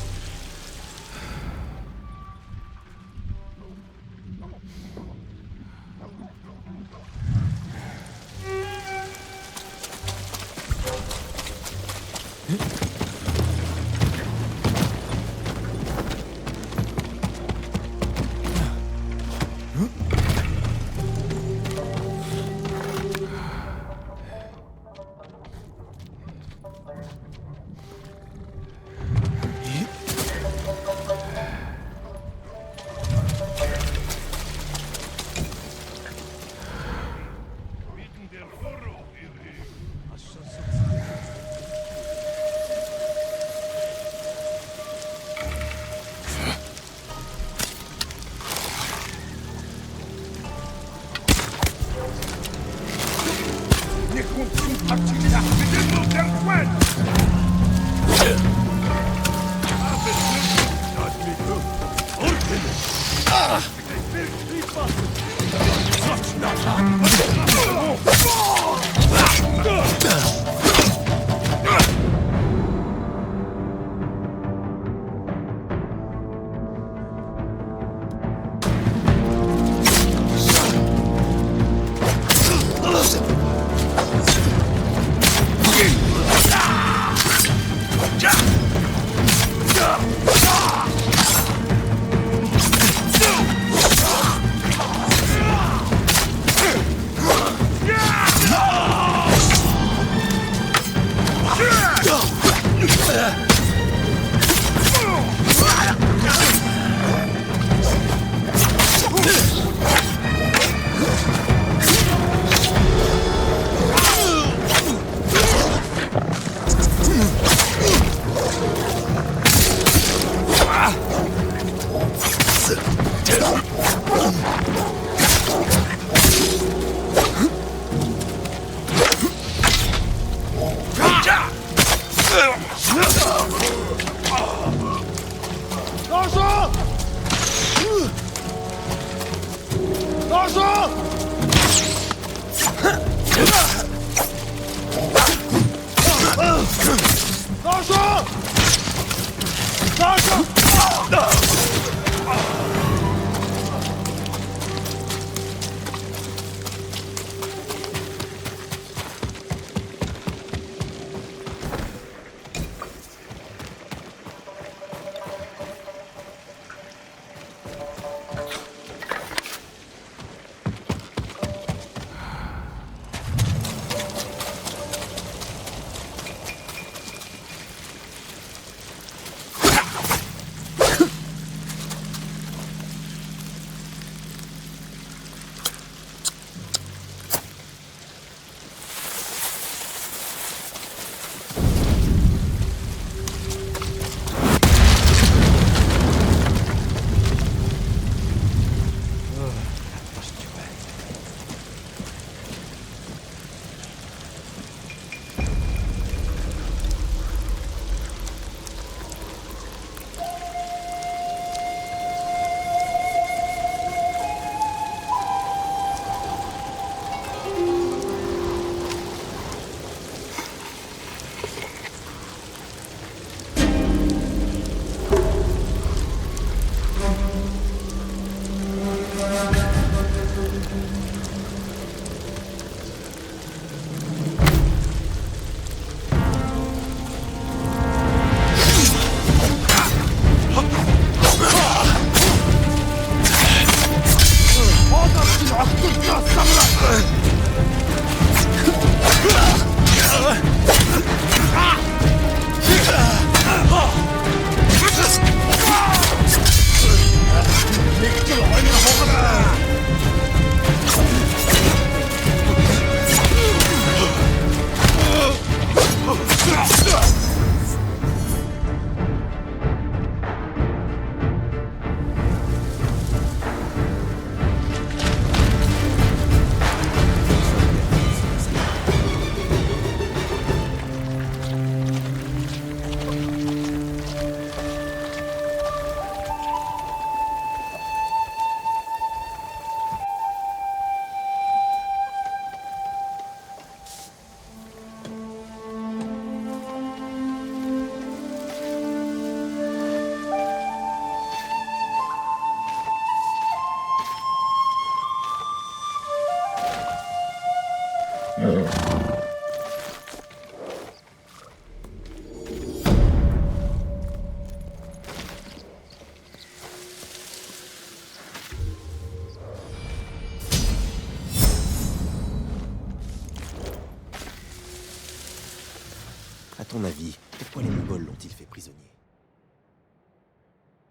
Speaker 15: À ton avis, pourquoi les Mongols l'ont-ils fait prisonnier?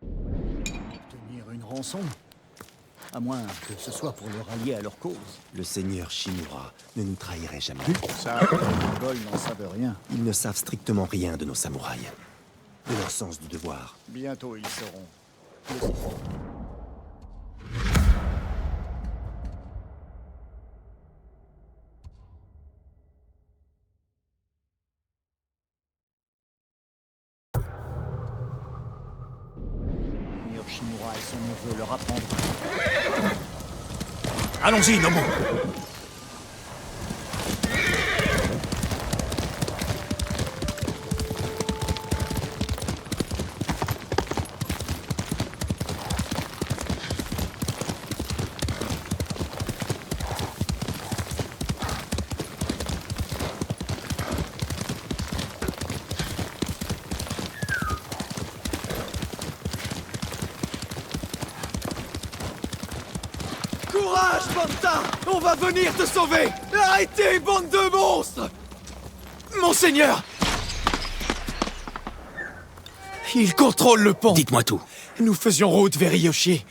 Speaker 10: Obtenir une rançon? À moins que ce soit pour le rallier à leur cause.
Speaker 15: Le seigneur Shimura ne nous trahirait jamais.
Speaker 10: Ça, les Mongols n'en savent rien.
Speaker 15: Ils ne savent strictement rien de nos samouraïs. De leur sens du devoir.
Speaker 10: Bientôt ils sauront. Shimura et son neveu leur apprendre.
Speaker 12: Allons-y, Nomu.
Speaker 8: Courage, Banta! On va venir te sauver! Arrêtez, bande de monstres! Monseigneur! Il contrôle le pont.
Speaker 2: Dites-moi tout.
Speaker 8: Nous faisions route vers Hiyoshi.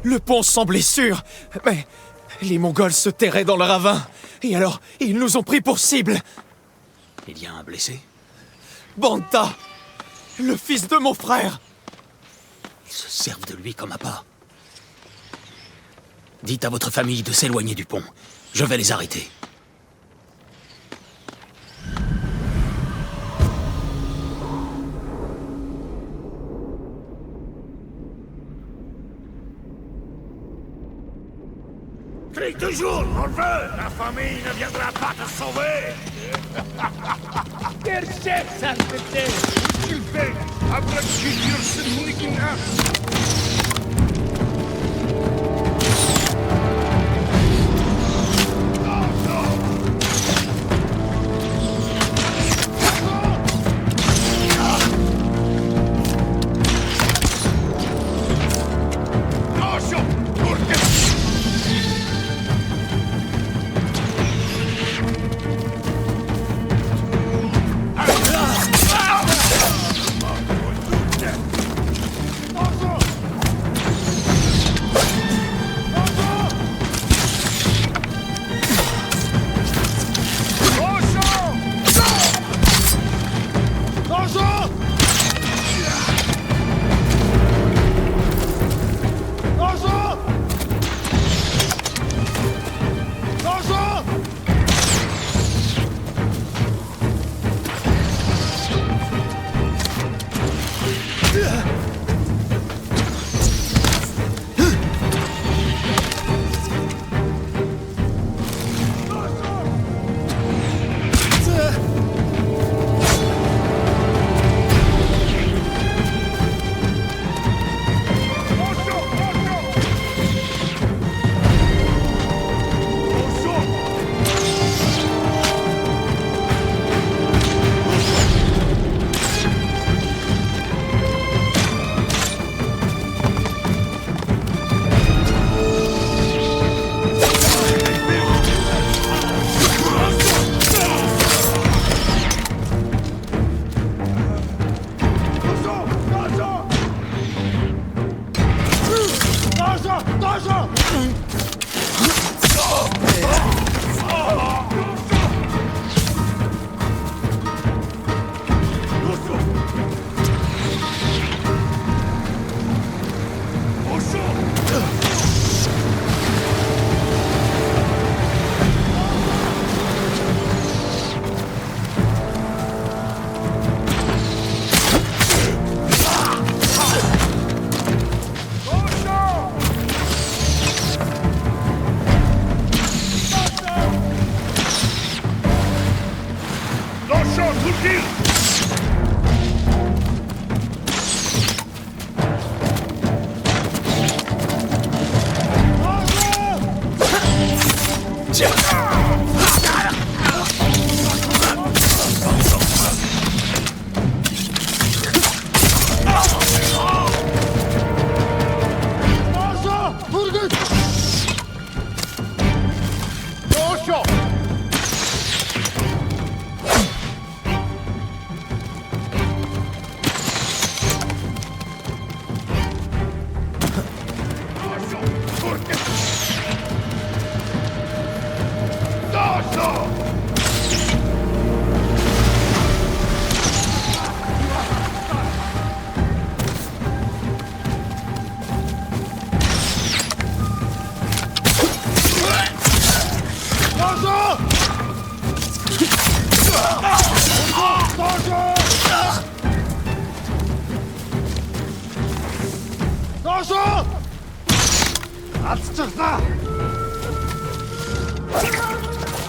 Speaker 8: Le pont semblait sûr, mais les Mongols se terraient dans le ravin. Et alors, ils nous ont pris pour cible.
Speaker 2: Il y a un blessé?
Speaker 8: Banta! Le fils de mon frère!
Speaker 2: Ils se servent de lui comme appât. Dites à votre famille de s'éloigner du pont. Je vais les arrêter.
Speaker 12: Cri de toujours, on le veut! La famille ne viendra pas te sauver!
Speaker 14: Quel chef, saleté! Tu fais après culture ce mouliquina!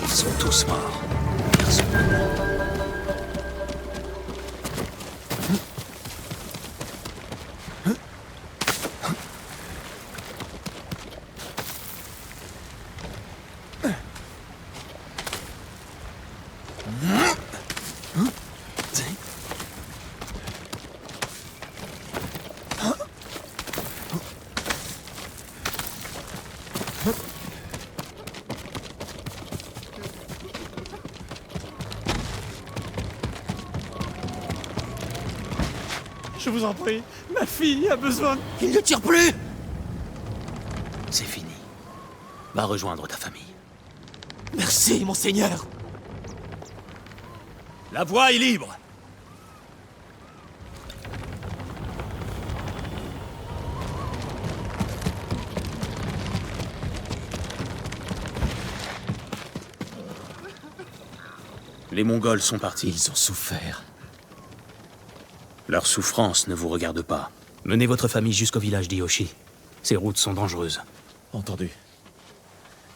Speaker 3: Ils sont tous morts.
Speaker 9: Je vous en prie, ma fille a besoin...
Speaker 2: Il ne tire plus! C'est fini. Va rejoindre ta famille.
Speaker 8: Merci, monseigneur.
Speaker 2: La voie est libre. Les Mongols sont partis.
Speaker 8: Ils ont souffert.
Speaker 2: Leur souffrance ne vous regarde pas. Menez votre famille jusqu'au village d'Yoshi. Ces routes sont dangereuses.
Speaker 5: Entendu.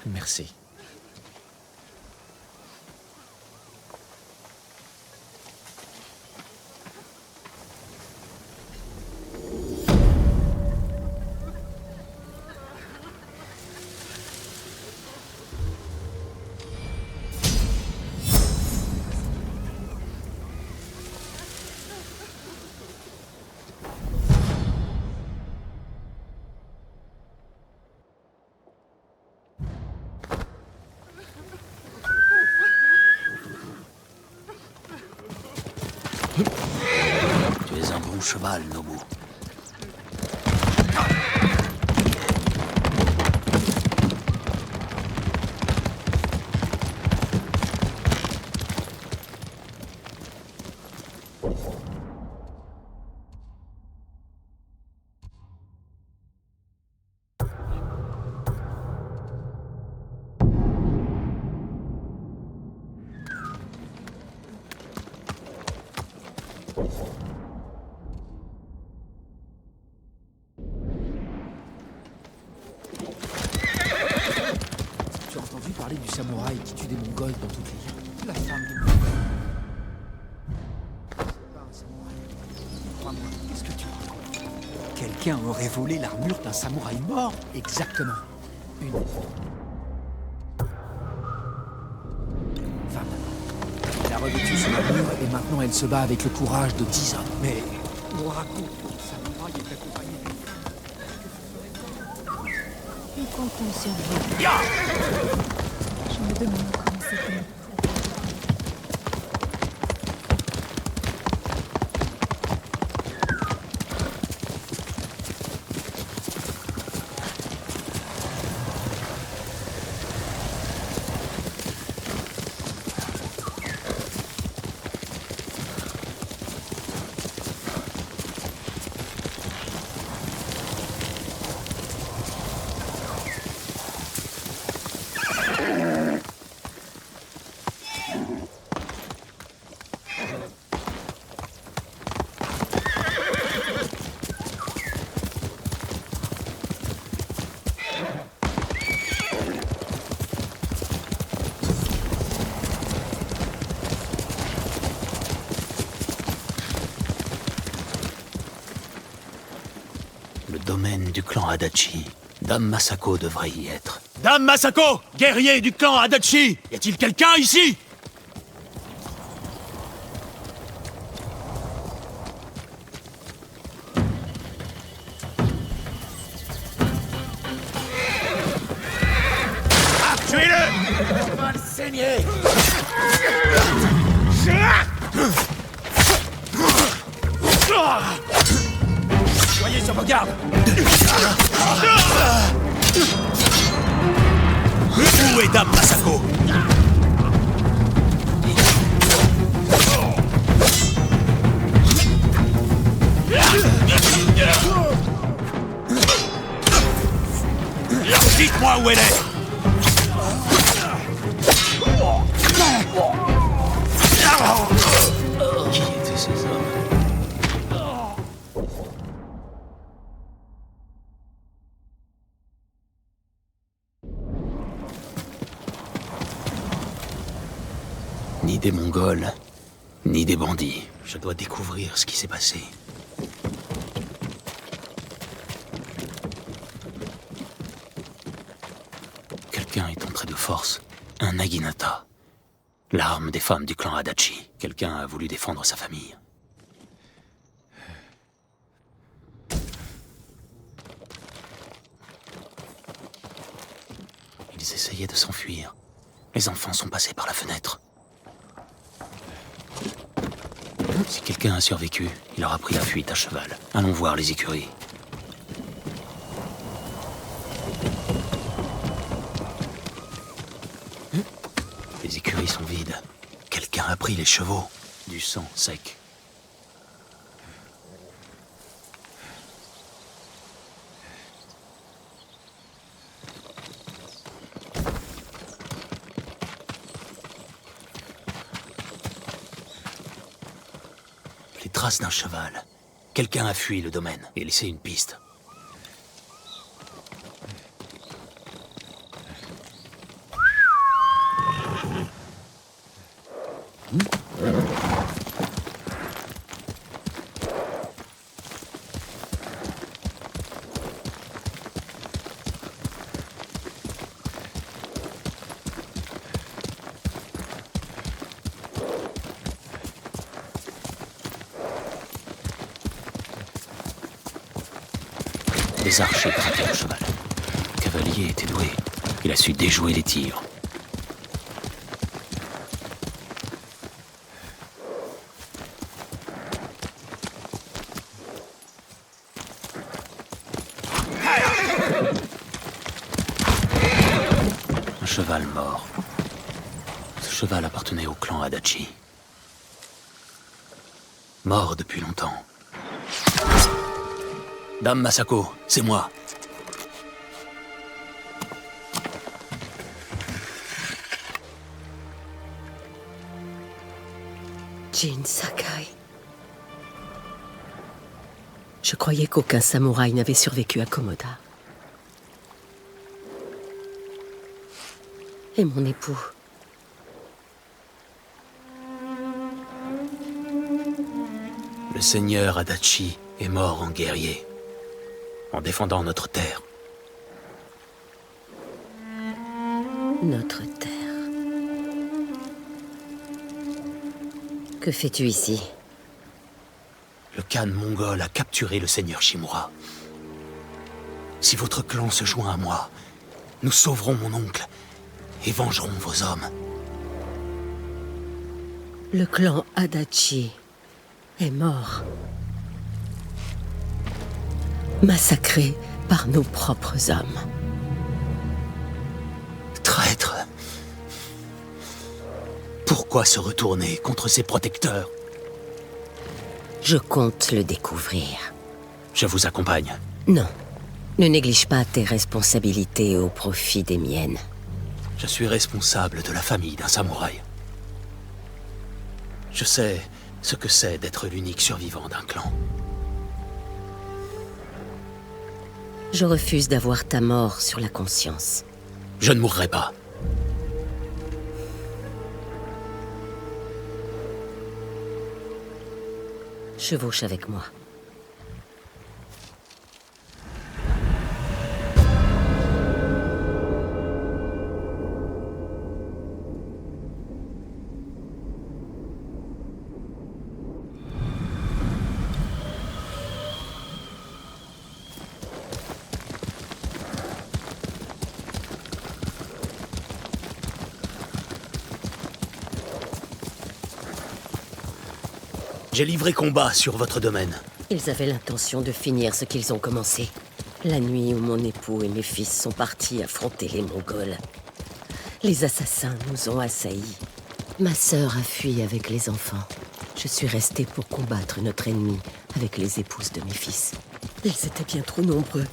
Speaker 5: Merci.
Speaker 2: Tu es un bon cheval, Nobu.
Speaker 13: Tu as entendu parler du samouraï qui tue des Mongols dans toute l'île? La femme de C'est pas un samouraï. Crois-moi, qu'est-ce que tu racontes? Quelqu'un aurait volé l'armure d'un samouraï mort? Exactement. Une femme. Elle a revêtu son armure et maintenant elle se bat avec le courage de 10 hommes. Mais on raconte que le samouraï est accompagné d'une
Speaker 7: Nous comptons sur vous. Je me demande comment c'était.
Speaker 2: Le domaine du clan Adachi. Dame Masako devrait y être.
Speaker 16: Dame Masako, guerrier du clan Adachi, y a-t-il quelqu'un ici?
Speaker 14: Ah, tuez-le! On va le saigner!
Speaker 16: Soyez sur vos gardes. Où est Dame Masako? Dites-moi où elle est.
Speaker 2: Qui étaient ces hommes? Ni des Mongols, ni des bandits. Je dois découvrir ce qui s'est passé. Quelqu'un est entré de force. Un naginata. L'arme des femmes du clan Adachi. Quelqu'un a voulu défendre sa famille. Ils essayaient de s'enfuir. Les enfants sont passés par la fenêtre. Si quelqu'un a survécu, il aura pris la fuite à cheval. Allons voir les écuries. Les écuries sont vides. Quelqu'un a pris les chevaux. Du sang sec. Les traces d'un cheval. Quelqu'un a fui le domaine et laissé une piste. Les archers traquaient le cheval. Le cavalier était doué. Il a su déjouer les tirs. Un cheval mort. Ce cheval appartenait au clan Adachi. Mort depuis longtemps. Dame Masako, c'est moi.
Speaker 17: Jin Sakai. Je croyais qu'aucun samouraï n'avait survécu à Komoda. Et mon époux.
Speaker 2: Le seigneur Adachi est mort en guerrier, en défendant notre terre.
Speaker 17: Notre terre. Que fais-tu ici?
Speaker 2: Le Khan mongol a capturé le seigneur Shimura. Si votre clan se joint à moi, nous sauverons mon oncle et vengerons vos hommes.
Speaker 17: Le clan Adachi est mort. Massacré par nos propres hommes.
Speaker 2: Traître! Pourquoi se retourner contre ses protecteurs?
Speaker 17: Je compte le découvrir.
Speaker 2: Je vous accompagne.
Speaker 17: Non. Ne néglige pas tes responsabilités au profit des miennes.
Speaker 2: Je suis responsable de la famille d'un samouraï. Je sais ce que c'est d'être l'unique survivant d'un clan.
Speaker 17: Je refuse d'avoir ta mort sur la conscience.
Speaker 2: Je ne mourrai pas.
Speaker 17: Chevauche avec moi.
Speaker 2: J'ai livré combat sur votre domaine.
Speaker 17: Ils avaient l'intention de finir ce qu'ils ont commencé. La nuit où mon époux et mes fils sont partis affronter les Mongols. Les assassins nous ont assaillis. Ma sœur a fui avec les enfants. Je suis restée pour combattre notre ennemi avec les épouses de mes fils. Ils étaient bien trop nombreux.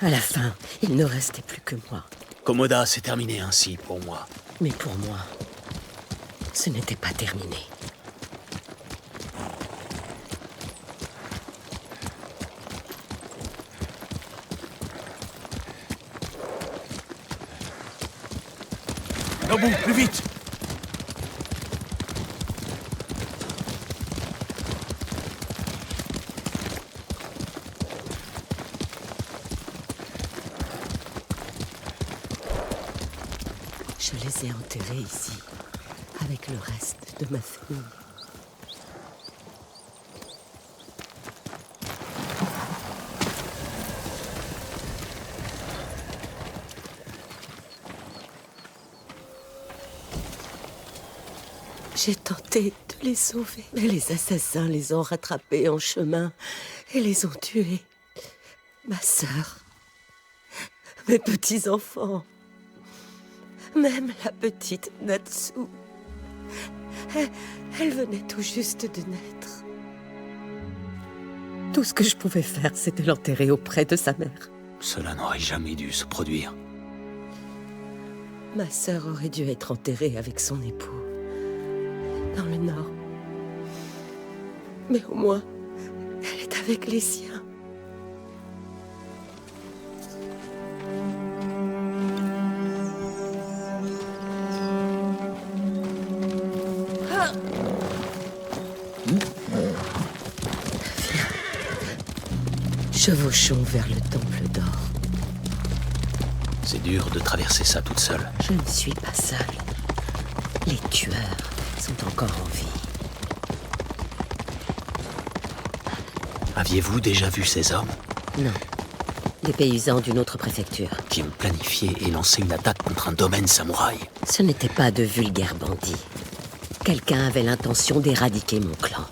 Speaker 17: À la fin, il ne restait plus que moi.
Speaker 2: Komoda s'est terminé ainsi pour moi.
Speaker 17: Mais pour moi, ce n'était pas terminé.
Speaker 16: Au bout, plus vite!
Speaker 17: Je les ai enterrés ici, avec le reste de ma famille. J'ai tenté de les sauver, mais les assassins les ont rattrapés en chemin et les ont tués. Ma sœur, mes petits-enfants, même la petite Natsu. Elle venait tout juste de naître. Tout ce que je pouvais faire, c'était l'enterrer auprès de sa mère.
Speaker 2: Cela n'aurait jamais dû se produire.
Speaker 17: Ma sœur aurait dû être enterrée avec son époux. Dans le nord. Mais au moins, elle est avec les siens. Viens. Chevauchons vers le temple d'or.
Speaker 2: C'est dur de traverser ça toute seule.
Speaker 17: Je ne suis pas seule. Les tueurs sont encore en vie.
Speaker 2: Aviez-vous déjà vu ces hommes?
Speaker 17: Non. Des paysans d'une autre préfecture.
Speaker 2: Qui ont planifié et lancé une attaque contre un domaine samouraï.
Speaker 17: Ce n'étaient pas de vulgaires bandits. Quelqu'un avait l'intention d'éradiquer mon clan.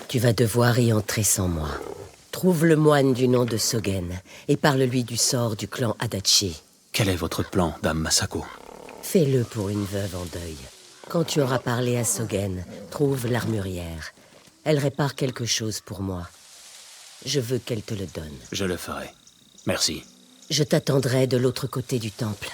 Speaker 17: Tu vas devoir y entrer sans moi. Trouve le moine du nom de Sogen et parle-lui du sort du clan Adachi.
Speaker 2: Quel est votre plan, dame Masako?
Speaker 17: Fais-le pour une veuve en deuil. Quand tu auras parlé à Sogen, trouve l'armurière. Elle répare quelque chose pour moi. Je veux qu'elle te le donne.
Speaker 2: Je le ferai. Merci.
Speaker 17: Je t'attendrai de l'autre côté du temple.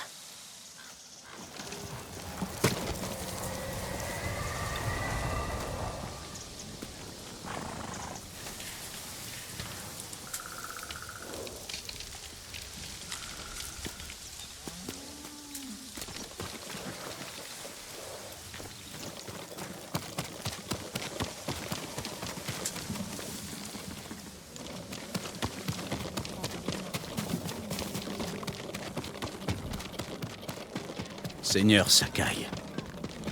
Speaker 16: Seigneur Sakai,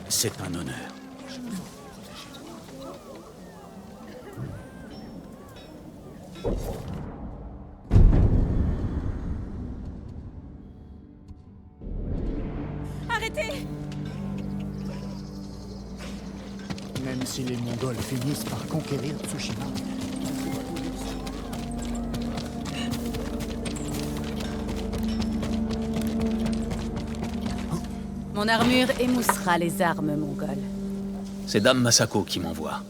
Speaker 16: c'est un honneur.
Speaker 18: Arrêtez!
Speaker 10: Même si les Mongols finissent par conquérir Tsushima.
Speaker 1: Mon armure émoussera les armes mongoles.
Speaker 2: C'est dame Masako qui m'envoie.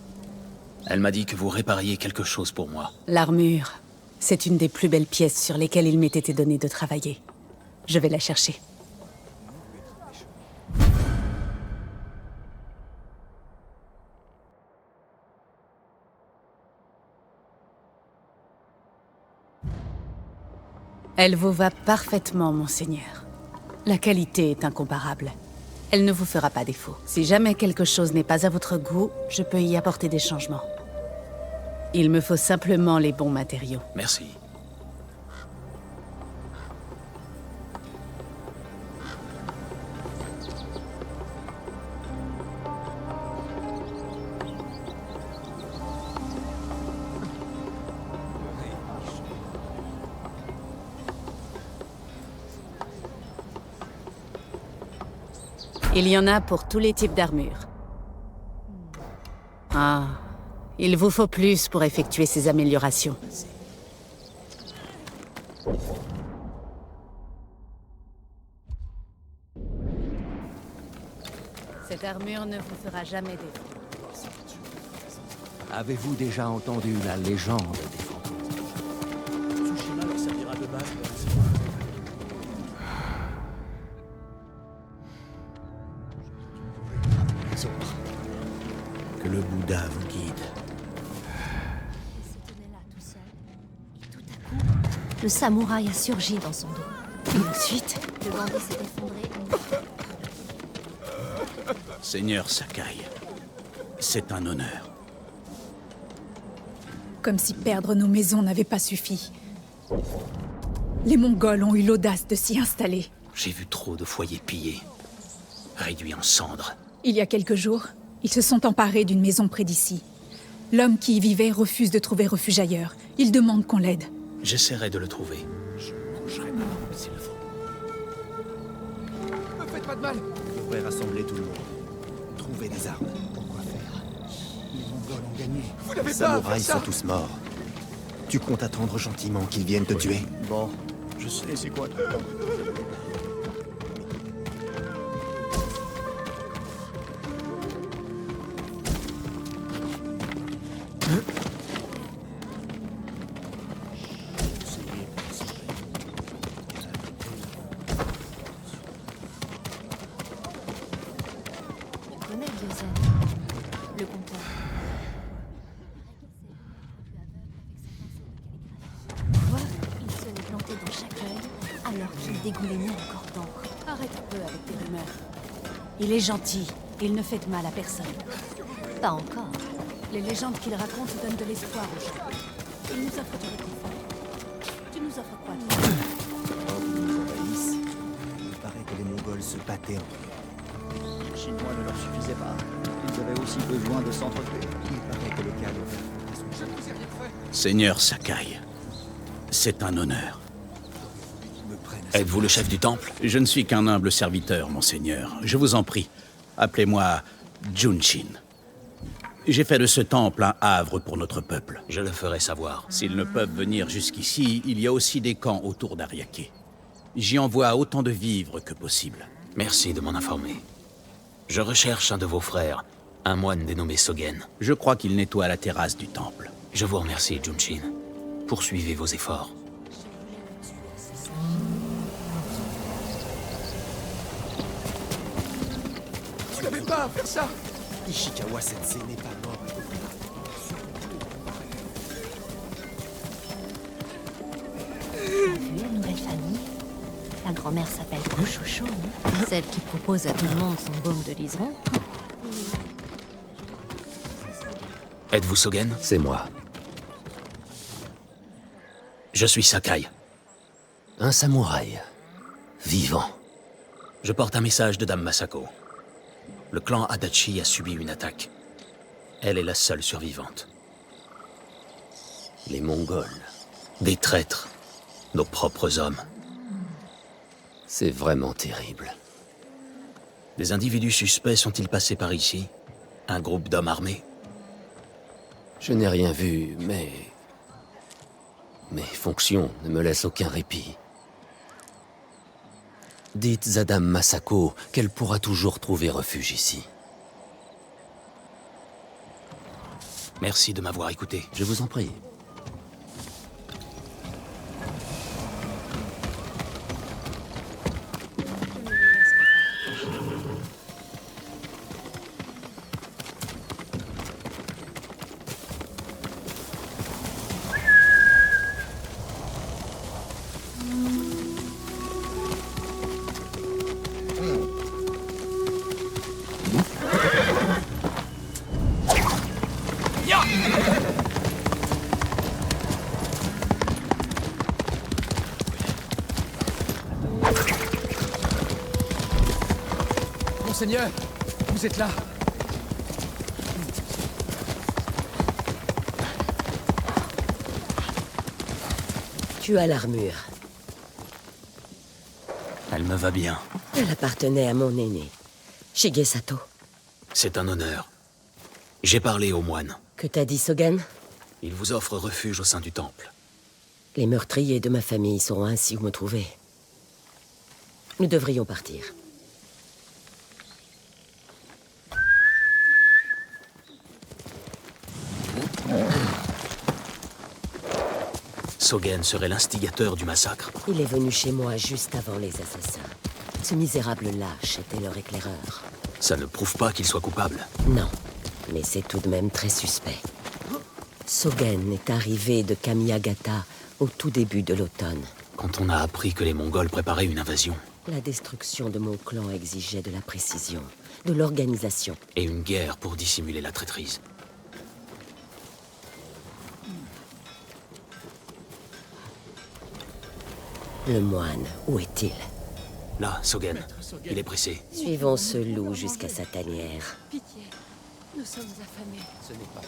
Speaker 2: Elle m'a dit que vous répariez quelque chose pour moi.
Speaker 1: L'armure, c'est une des plus belles pièces sur lesquelles il m'ait été donné de travailler. Je vais la chercher. Elle vous va parfaitement, monseigneur. La qualité est incomparable. Elle ne vous fera pas défaut. Si jamais quelque chose n'est pas à votre goût, je peux y apporter des changements. Il me faut simplement les bons matériaux.
Speaker 2: Merci.
Speaker 1: Il y en a pour tous les types d'armures. Ah, il vous faut plus pour effectuer ces améliorations. Cette armure ne vous fera jamais défaut.
Speaker 15: Avez-vous déjà entendu la légende des fantômes?
Speaker 16: Tsushima leur servira de base pour
Speaker 15: les autres. Que le Bouddha vous guide.
Speaker 7: Le samouraï a surgi dans son dos.
Speaker 1: Et ensuite,
Speaker 7: le bandit s'est effondré.
Speaker 16: Seigneur Sakai, c'est un honneur.
Speaker 18: Comme si perdre nos maisons n'avait pas suffi. Les Mongols ont eu l'audace de s'y installer.
Speaker 2: J'ai vu trop de foyers pillés, réduits en cendres.
Speaker 18: Il y a quelques jours, ils se sont emparés d'une maison près d'ici. L'homme qui y vivait refuse de trouver refuge ailleurs. Il demande qu'on l'aide.
Speaker 2: J'essaierai de le trouver.
Speaker 16: Je coucherai ma langue s'il le faut.
Speaker 15: Ne faites pas de mal. On devrait rassembler tout le monde. Trouver des armes.
Speaker 10: Pourquoi faire? Les Mongols ont gagné.
Speaker 15: Vous n'avez pas à faire ça. Les samouraïs sont tous morts. Tu comptes attendre gentiment qu'ils viennent te tuer?
Speaker 10: Bon, je sais c'est quoi.
Speaker 7: Le compteur. alors qu'il dégoulinait encore d'encre.
Speaker 1: Arrête un peu avec tes rumeurs. Il est gentil. Il ne fait de mal à personne.
Speaker 7: Pas encore.
Speaker 1: Les légendes qu'il raconte donnent de l'espoir aux gens. Il nous offre du réconfort. Tu nous offres quoi, toi?
Speaker 15: Avant qu'ils nous envahissent, il paraît que les Mongols se battaient entre eux.
Speaker 10: Les Chinois ne leur suffisaient pas. Ils avaient aussi besoin de s'entretuer.
Speaker 15: Il paraît que le calme...
Speaker 16: Seigneur Sakai, c'est un honneur.
Speaker 2: Êtes-vous le chef du temple?
Speaker 16: Je ne suis qu'un humble serviteur, monseigneur. Je vous en prie, appelez-moi Junshin. J'ai fait de ce temple un havre pour notre peuple.
Speaker 2: Je le ferai savoir.
Speaker 16: S'ils ne peuvent venir jusqu'ici, il y a aussi des camps autour d'Ariake. J'y envoie autant de vivres que possible.
Speaker 2: Merci de m'en informer. Je recherche un de vos frères, un moine dénommé Sogen.
Speaker 16: Je crois qu'il nettoie la terrasse du temple.
Speaker 2: Je vous remercie, Junshin. Poursuivez vos efforts.
Speaker 13: Tu n'avais pas à faire ça!
Speaker 15: Ishikawa Sensei n'est pas mort.
Speaker 7: Une nouvelle famille. La grand-mère s'appelle Gouchouchou, celle qui propose à tout le monde son baume de liseron.
Speaker 2: Êtes-vous Sogen?
Speaker 3: C'est moi.
Speaker 2: Je suis Sakai.
Speaker 3: Un samouraï. Vivant.
Speaker 2: Je porte un message de Dame Masako. Le clan Adachi a subi une attaque. Elle est la seule survivante.
Speaker 3: Les Mongols.
Speaker 2: Des traîtres. Nos propres hommes.
Speaker 3: C'est vraiment terrible.
Speaker 2: Des individus suspects sont-ils passés par ici? Un groupe d'hommes armés?
Speaker 3: Je n'ai rien vu, mais... Mes fonctions ne me laissent aucun répit. Dites à Dame Masako qu'elle pourra toujours trouver refuge ici.
Speaker 2: Merci de m'avoir écouté.
Speaker 3: Je vous en prie.
Speaker 13: Monseigneur, vous êtes là.
Speaker 17: Tu as l'armure.
Speaker 2: Elle me va bien.
Speaker 17: Elle appartenait à mon aîné, Shigesato.
Speaker 2: C'est un honneur. J'ai parlé au moine.
Speaker 17: Que t'a dit Sogen?
Speaker 2: Il vous offre refuge au sein du temple.
Speaker 17: Les meurtriers de ma famille sauront ainsi où me trouver. Nous devrions partir.
Speaker 2: Sogen serait l'instigateur du massacre.
Speaker 17: Il est venu chez moi juste avant les assassins. Ce misérable lâche était leur éclaireur.
Speaker 2: Ça ne prouve pas qu'il soit coupable.
Speaker 17: Non, mais c'est tout de même très suspect. Sogen est arrivé de Kamiyagata au tout début de l'automne.
Speaker 2: Quand on a appris que les Mongols préparaient une invasion.
Speaker 17: La destruction de mon clan exigeait de la précision, de l'organisation.
Speaker 2: Et une guerre pour dissimuler la traîtrise.
Speaker 17: Le moine, où est-il?
Speaker 2: Là, Sogen. Il est pressé.
Speaker 17: Suivons ce loup jusqu'à sa tanière.
Speaker 1: Pitié, nous sommes affamés.
Speaker 3: Ce n'est pas...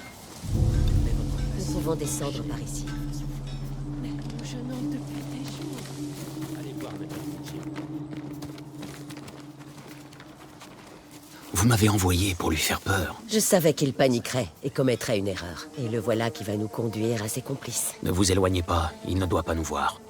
Speaker 17: Nous pouvons descendre par ici.
Speaker 1: Je n'en depuis des jours.
Speaker 2: Allez voir notre pitié. Vous m'avez envoyé pour lui faire peur.
Speaker 17: Je savais qu'il paniquerait et commettrait une erreur. Et le voilà qui va nous conduire à ses complices.
Speaker 2: Ne vous éloignez pas, il ne doit pas nous voir.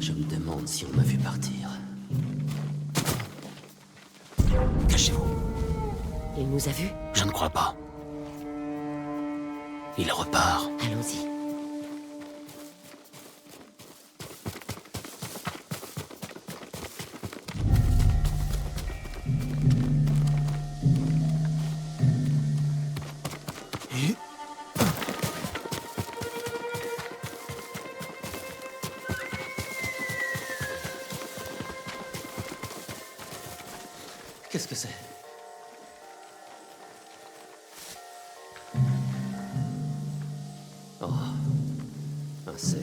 Speaker 3: Je me demande si on m'a vu partir.
Speaker 2: Cachez-vous.
Speaker 17: Il nous a vus?
Speaker 2: Je ne crois pas. Il repart.
Speaker 17: Allons-y.
Speaker 2: Qu'est-ce que c'est? Oh, un cerf.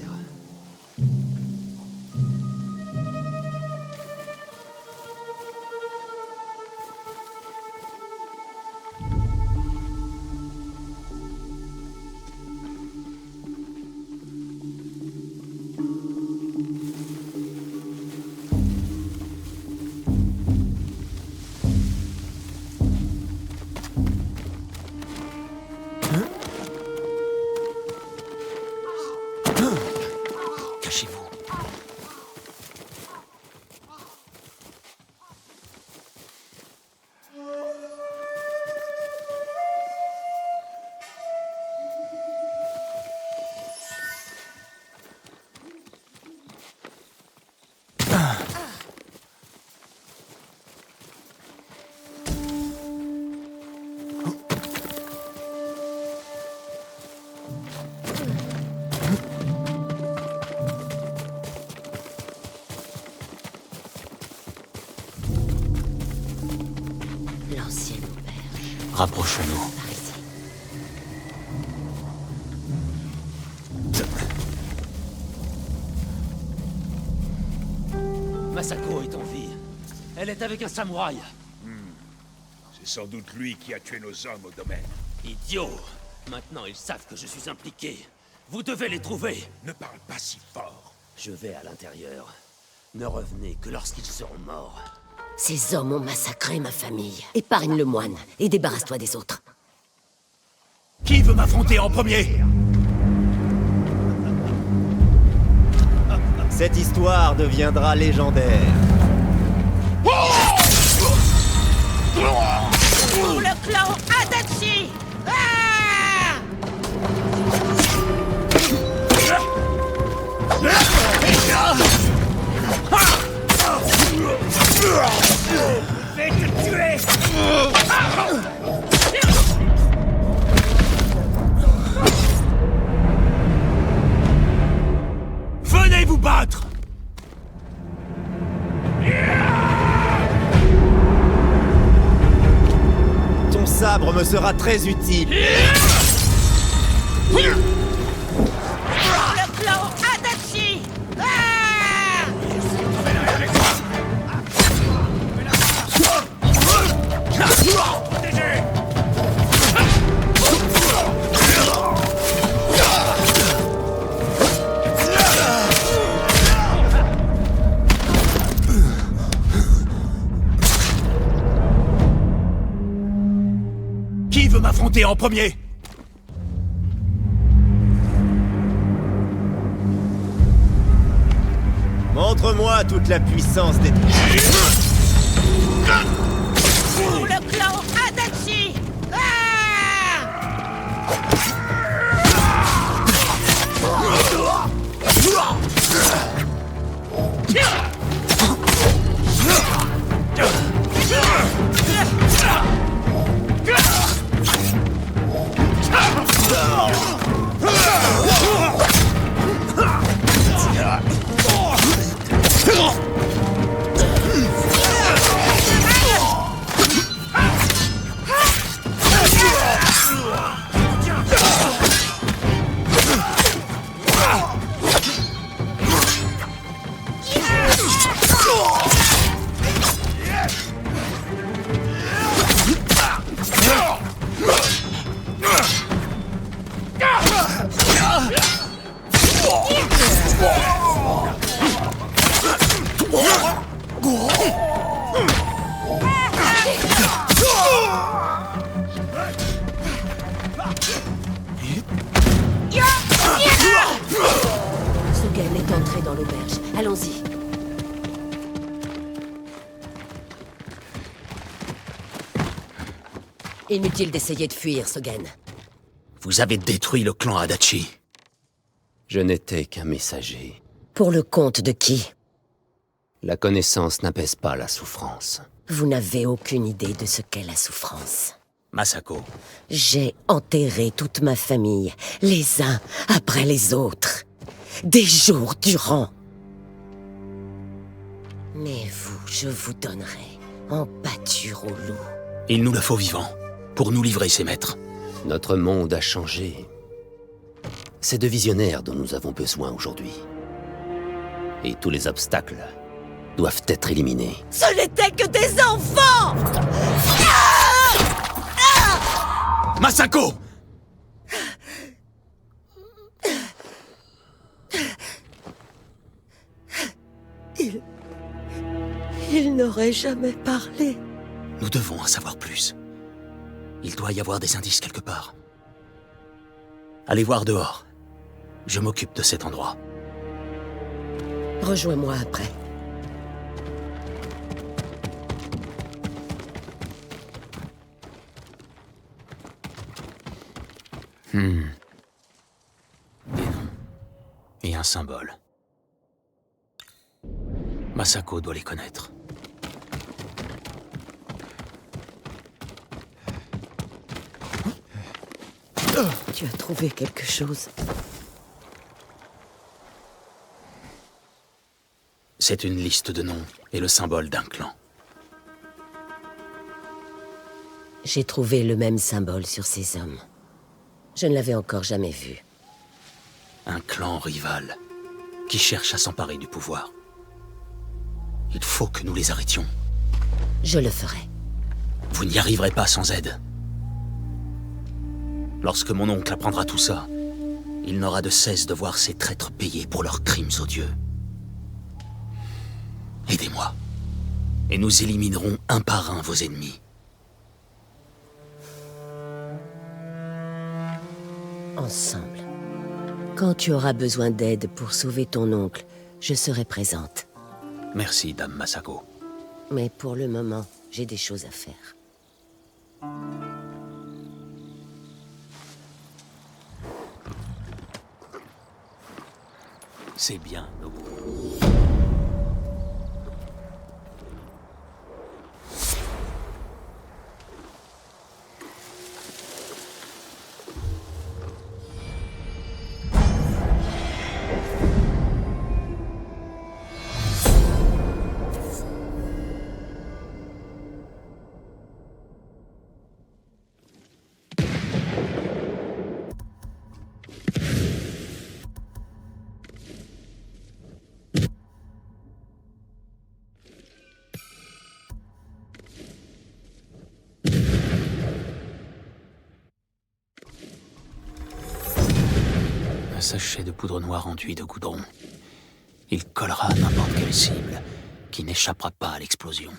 Speaker 2: Cachez-vous.
Speaker 17: L'ancienne auberge.
Speaker 2: Rapprochons-nous.
Speaker 17: Par ici.
Speaker 2: Masako est en vie. Elle est avec un samouraï.
Speaker 12: C'est sans doute lui qui a tué nos hommes au domaine.
Speaker 2: Idiot! Maintenant, ils savent que je suis impliqué. Vous devez les trouver.
Speaker 12: Ne parle pas si fort.
Speaker 2: Je vais à l'intérieur. Ne revenez que lorsqu'ils seront morts.
Speaker 17: Ces hommes ont massacré ma famille. Épargne le moine et débarrasse-toi des autres.
Speaker 16: Qui veut m'affronter en premier?
Speaker 15: Cette histoire deviendra légendaire.
Speaker 19: Pour le clan Adachi!
Speaker 14: Je vais te tuer!
Speaker 16: Venez vous battre!
Speaker 15: Ton sabre me sera très utile.
Speaker 19: Pour le clan Adachi!
Speaker 16: Qui veut m'affronter en premier?
Speaker 15: Montre-moi toute la puissance des...
Speaker 19: Pour le clan Adachi!
Speaker 17: Sogen est entré dans l'auberge. Allons-y. Inutile d'essayer de fuir, Sogen.
Speaker 2: Vous avez détruit le clan Adachi. Je n'étais qu'un messager.
Speaker 17: Pour le compte de qui?
Speaker 2: La connaissance n'apaise pas la souffrance.
Speaker 17: Vous n'avez aucune idée de ce qu'est la souffrance.
Speaker 2: Masako.
Speaker 17: J'ai enterré toute ma famille, les uns après les autres, des jours durant. Mais vous, je vous donnerai en pâture au loup.
Speaker 2: Il nous le faut vivant, pour nous livrer ses maîtres.
Speaker 3: Notre monde a changé. C'est de visionnaires dont nous avons besoin aujourd'hui. Et tous les obstacles doivent être éliminés.
Speaker 17: Ce n'étaient que des enfants!
Speaker 2: Masako!
Speaker 17: Il n'aurait jamais parlé.
Speaker 2: Nous devons en savoir plus. Il doit y avoir des indices quelque part. Allez voir dehors. Je m'occupe de cet endroit.
Speaker 17: Rejoins-moi après.
Speaker 2: Des noms. Et un symbole. Masako doit les connaître.
Speaker 17: Tu as trouvé quelque chose?
Speaker 2: C'est une liste de noms et le symbole d'un clan.
Speaker 17: J'ai trouvé le même symbole sur ces hommes. Je ne l'avais encore jamais vu.
Speaker 2: Un clan rival qui cherche à s'emparer du pouvoir. Il faut que nous les arrêtions.
Speaker 17: Je le ferai.
Speaker 2: Vous n'y arriverez pas sans aide. Lorsque mon oncle apprendra tout ça, il n'aura de cesse de voir ces traîtres payés pour leurs crimes odieux. Aidez-moi, et nous éliminerons un par un vos ennemis.
Speaker 17: Ensemble. Quand tu auras besoin d'aide pour sauver ton oncle, je serai présente.
Speaker 2: Merci, Dame Masako.
Speaker 17: Mais pour le moment, j'ai des choses à faire.
Speaker 2: C'est bien, Nobu. Un sachet de poudre noire enduit de goudron. Il collera à n'importe quelle cible qui n'échappera pas à l'explosion.